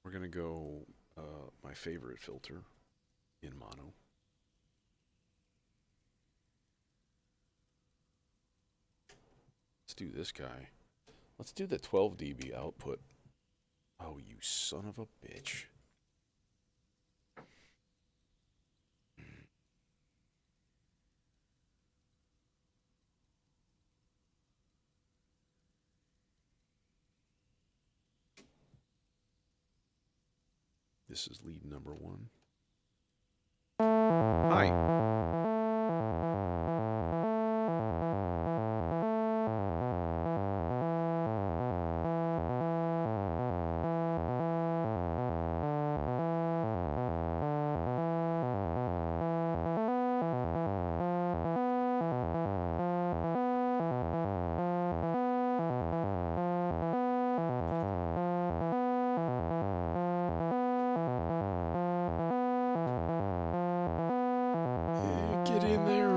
We're gonna go my favorite filter in mono. Let's do this guy. Let's do the 12 dB output. Oh, you son of a bitch. This is lead number 1. Hi. Get in there.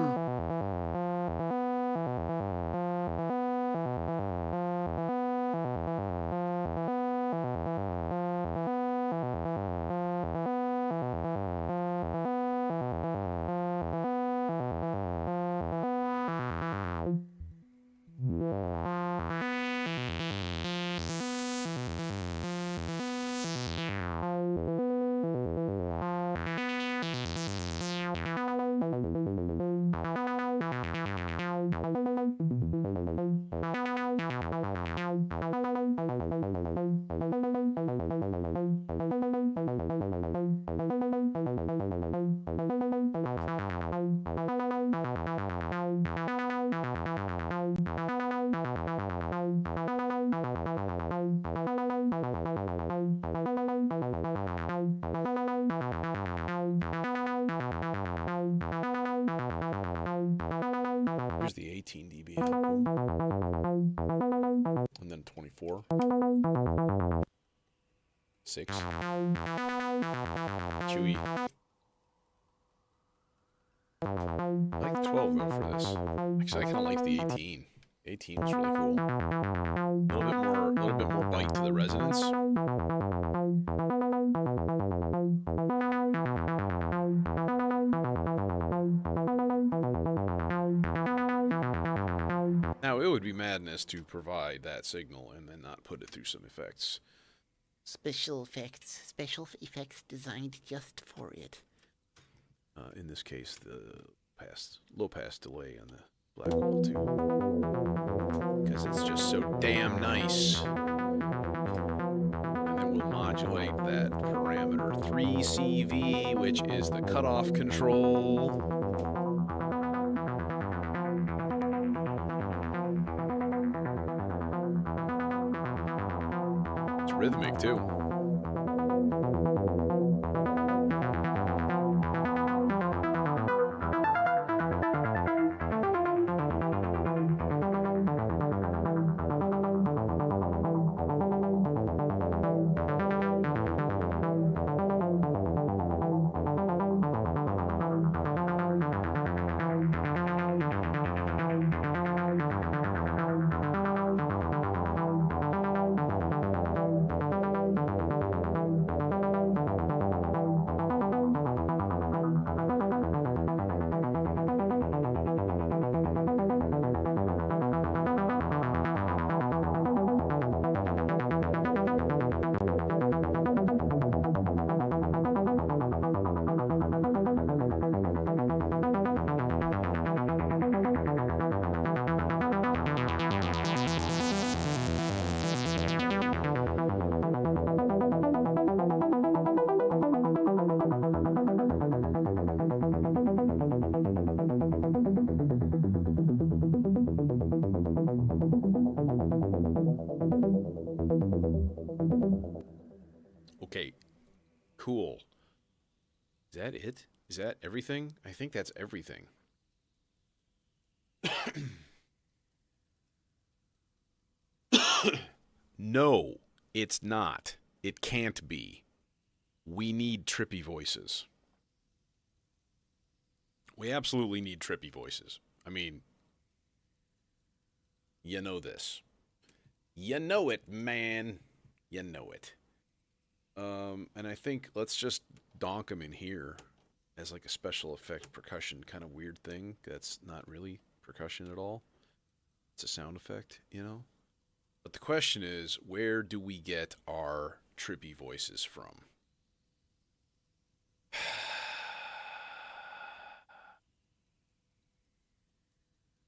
Here's the 18 dB output. And then 24. 6. Chewy. I like the 12 though for this. Actually, I kind of like the 18. 18 is really cool. A little bit more bite to the resonance. Now, it would be madness to provide that signal and then not put it through some effects. Special effects designed just for it. In this case, the low pass delay on the black hole too, because it's just so damn nice. And then we'll modulate that parameter 3CV, which is the cutoff control. It's rhythmic too. Okay, cool. Is that it? Is that everything? I think that's everything. No, it's not. It can't be. We need trippy voices. We absolutely need trippy voices. I mean, you know this. You know it, man. You know it. And I think let's just donk them in here as like a special effect percussion kind of weird thing that's not really percussion at all. It's a sound effect, you know? But the question is, where do we get our trippy voices from?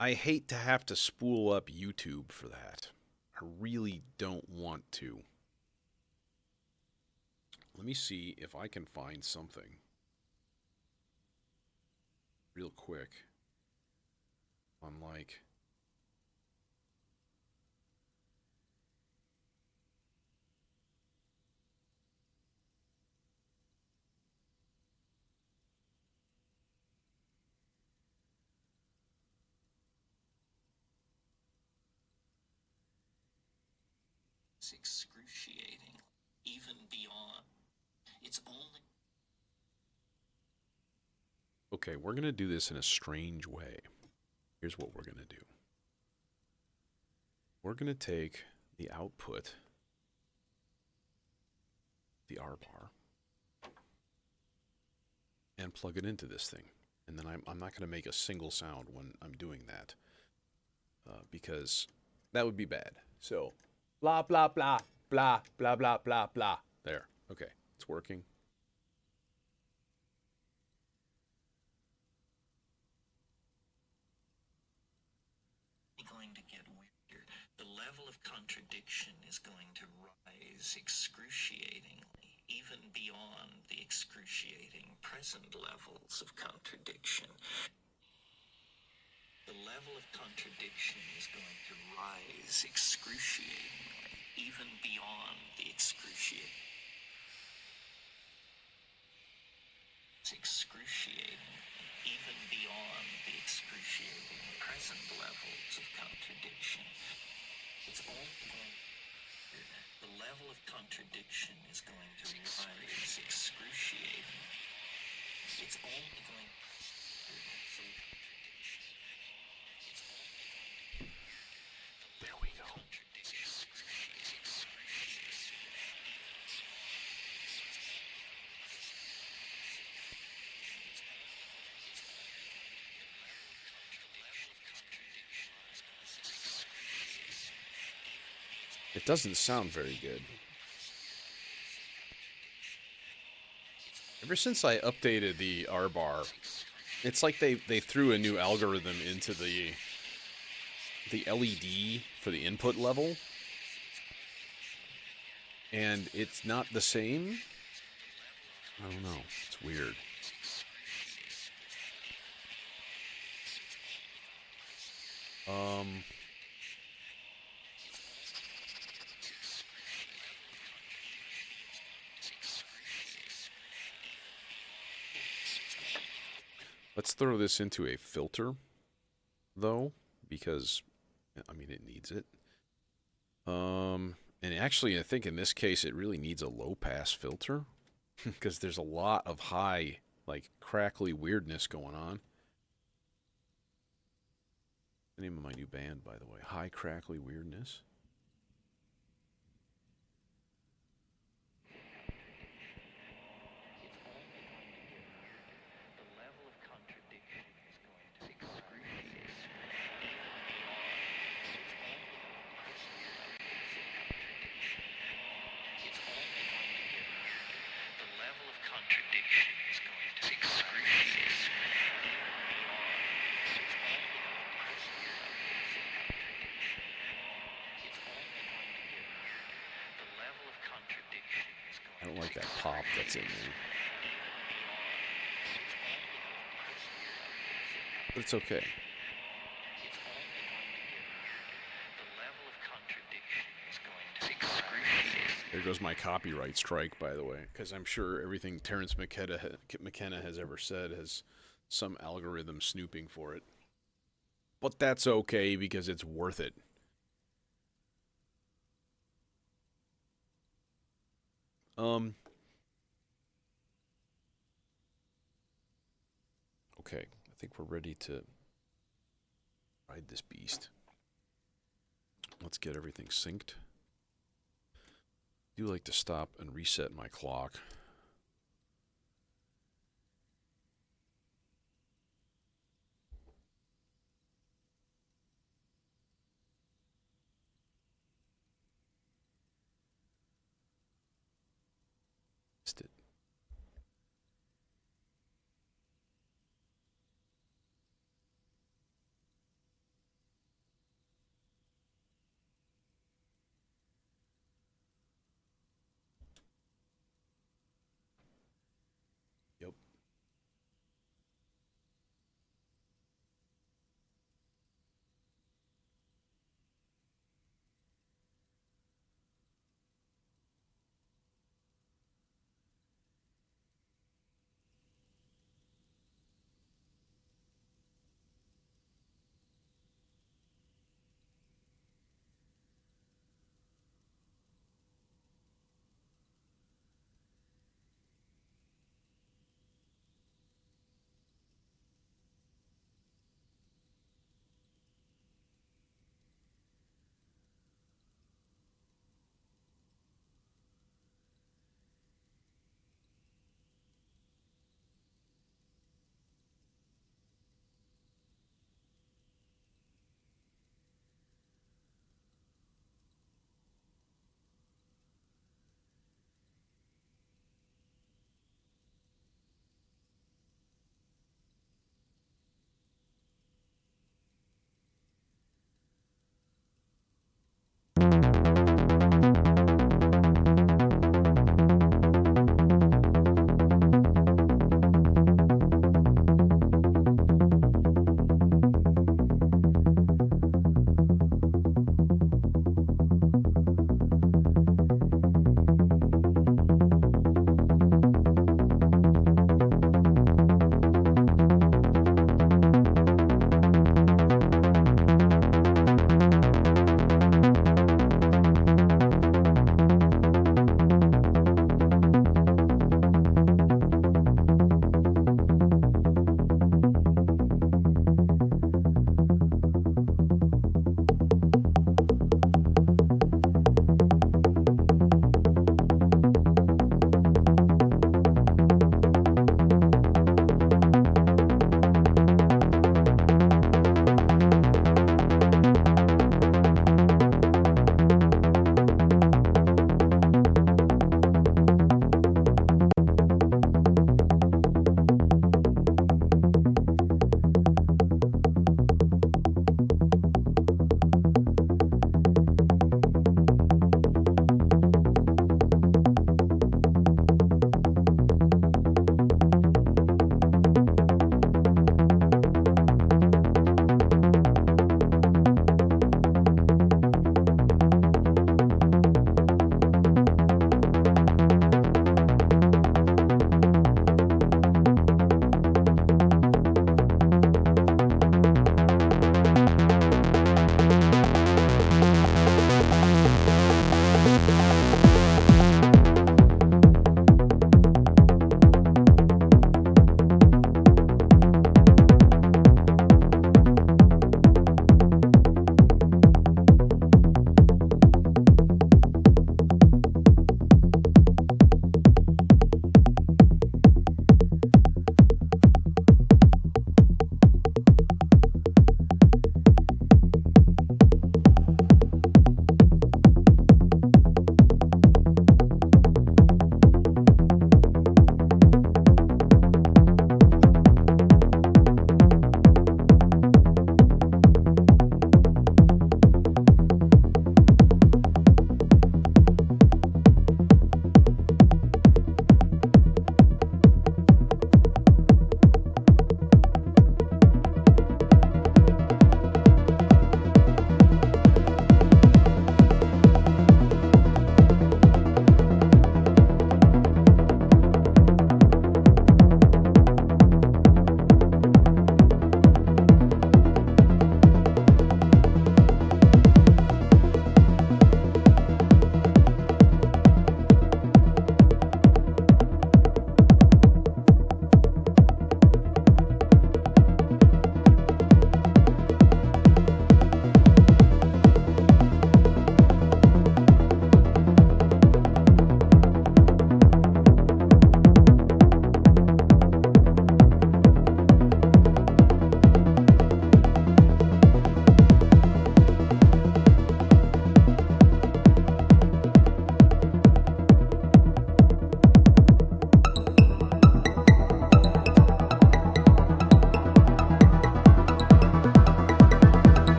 I hate to have to spool up YouTube for that. I really don't want to. Let me see if I can find something real quick on like excruciating, even beyond. It's only. okay, we're going to do this in a strange way. Here's what we're going to do. We're going to take the output, the R bar, and plug it into this thing. And then I'm not going to make a single sound when I'm doing that because that would be bad. So, blah, blah, blah, blah, blah, blah, blah, blah. There. Okay, it's working. Going to get weirder. The level of contradiction is going to rise excruciatingly, even beyond the excruciating present levels of contradiction. The level of contradiction is going to rise excruciatingly, even beyond the excruciating. It's excruciating, even beyond the excruciating present levels of contradiction. It's only going. The level of contradiction is going to rise excruciating. It's only going. There we go. It doesn't sound very good. Ever since I updated the R bar, it's like they threw a new algorithm into the LED for the input level, and it's not the same. I don't know. It's weird. Let's throw this into a filter, though, because, I mean, it needs it. And actually, I think in this case, it really needs a low-pass filter, because there's a lot of high, like, crackly weirdness going on. The name of my new band, by the way, High Crackly Weirdness. I don't like that pop that's in there. But it's okay. There goes my copyright strike, by the way, because I'm sure everything Terrence McKenna has ever said has some algorithm snooping for it. But that's okay because it's worth it. Okay, I think we're ready to ride this beast. Let's get everything synced. I do like to stop and reset my clock. Missed it. Yep.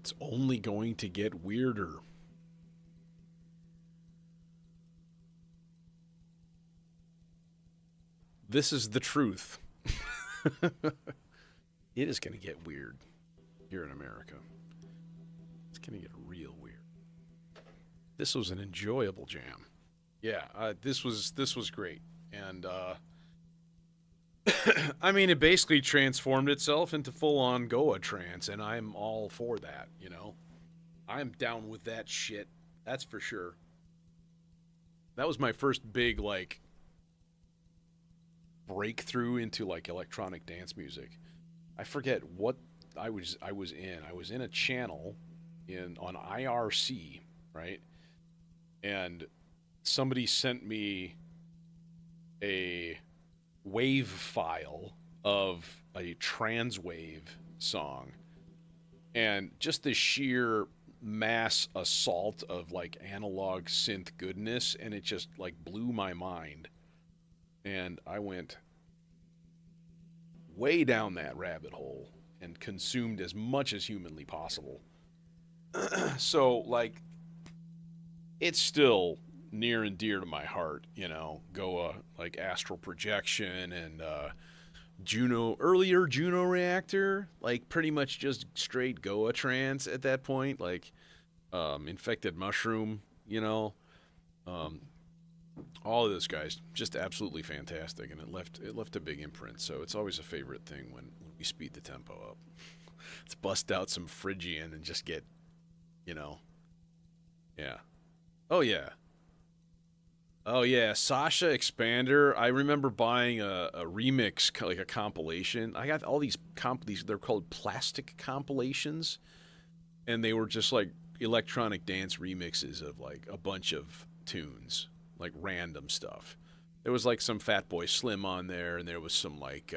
It's only going to get weirder. This is the truth. It is going to get weird here in America. It's going to get real weird. This was an enjoyable jam. Yeah, this was great. And I mean, it basically transformed itself into full-on Goa trance, and I'm all for that, you know? I'm down with that shit. That's for sure. That was my first big, like, breakthrough into, like, electronic dance music. I forget what I was in. I was in a channel on IRC, right? And somebody sent me a wave file of a transwave song, and just the sheer mass assault of like analog synth goodness, and it just like blew my mind, and I went way down that rabbit hole and consumed as much as humanly possible. So like, it's still near and dear to my heart, you know, Goa, like Astral Projection and earlier Juno Reactor, like pretty much just straight Goa trance at that point, like Infected Mushroom, you know, all of those guys just absolutely fantastic, and it left a big imprint. So it's always a favorite thing when we speed the tempo up. Let's bust out some Phrygian and just get, you know, yeah. Oh yeah. Oh yeah, Sasha Expander. I remember buying a remix, like a compilation. I got all these they're called plastic compilations, and they were just like electronic dance remixes of like a bunch of tunes, like random stuff. There was like some Fatboy Slim on there, and there was some like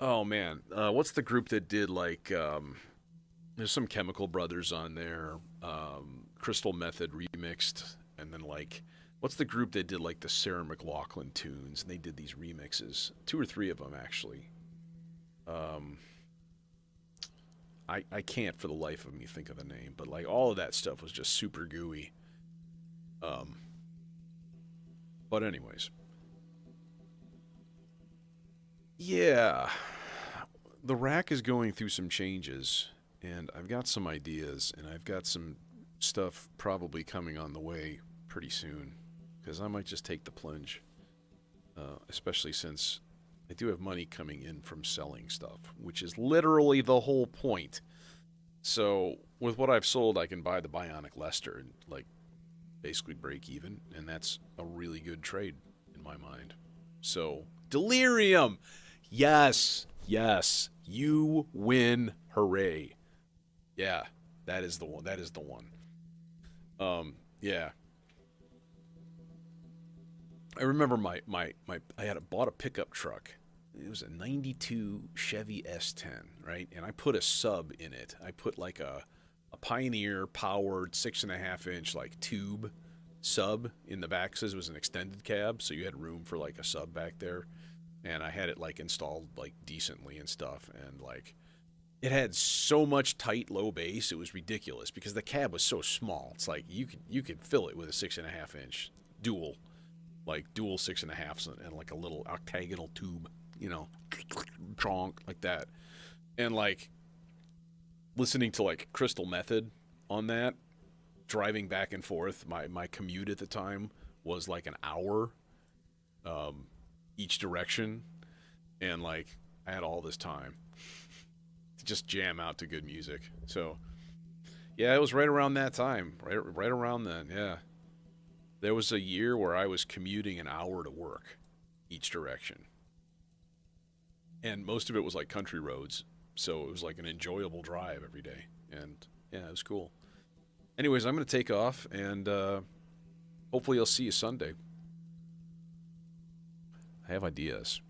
oh man, what's the group that did like there's some Chemical Brothers on there, Crystal Method remixed. And then, like, what's the group that did, like, the Sarah McLachlan tunes? And they did these remixes. 2 or 3 of them, actually. I can't for the life of me think of the name. But, like, all of that stuff was just super gooey. But anyways. Yeah. The rack is going through some changes. And I've got some ideas. And I've got some stuff probably coming on the way pretty soon, because I might just take the plunge, especially since I do have money coming in from selling stuff, which is literally the whole point. So with what I've sold, I can buy the Bionic Lester and like basically break even, and that's a really good trade in my mind. So Delirium, yes, you win, hooray! Yeah, that is the one. Yeah. I remember I bought a pickup truck. It was a 92 Chevy S10, right? And I put a sub in it. I put like a Pioneer powered 6.5 inch like tube sub in the back. Says it was an extended cab, so you had room for like a sub back there. And I had it like installed like decently and stuff, and like it had so much tight low bass, it was ridiculous because the cab was so small. It's like you could fill it with a 6.5 inch dual 6.5s and like a little octagonal tube, you know, chonk like that. And like listening to like Crystal Method on that, driving back and forth, my commute at the time was like an hour each direction, and like I had all this time to just jam out to good music. So yeah, it was right around that time, right around then. Yeah, there was a year where I was commuting an hour to work each direction, and most of it was like country roads, so it was like an enjoyable drive every day. And yeah, it was cool. Anyways, I'm gonna take off, and hopefully I'll see you Sunday. I have ideas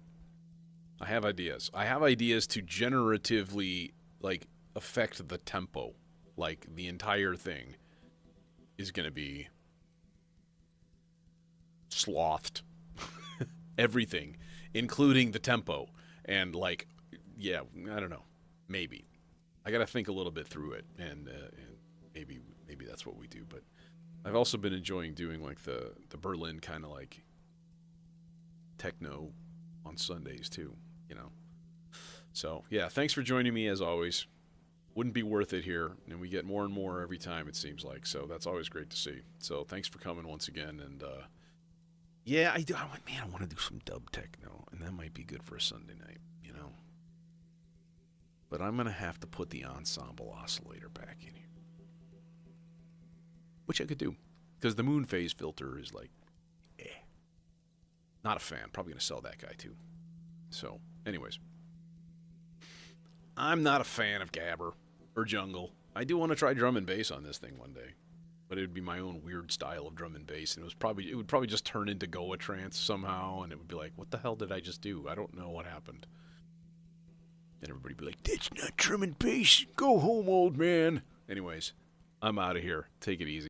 to generatively like affect the tempo. Like the entire thing is gonna be slothed. Everything, including the tempo. And like, yeah, I don't know. Maybe. I got to think a little bit through it, and maybe that's what we do. But I've also been enjoying doing like the Berlin kind of like techno on Sundays too, you know. So yeah, thanks for joining me as always. Wouldn't be worth it here, and we get more and more every time it seems like. So that's always great to see. So thanks for coming once again, and yeah, I do. I want to do some dub techno, and that might be good for a Sunday night, you know. But I'm gonna have to put the ensemble oscillator back in here, which I could do, because the moon phase filter is like, not a fan. Probably gonna sell that guy too. So, anyways. I'm not a fan of gabber or jungle. I do want to try drum and bass on this thing one day, but it would be my own weird style of drum and bass, and it would probably just turn into Goa trance somehow, and it would be like, what the hell did I just do? I don't know what happened. And everybody would be like, that's not drum and bass. Go home, old man. Anyways, I'm out of here. Take it easy.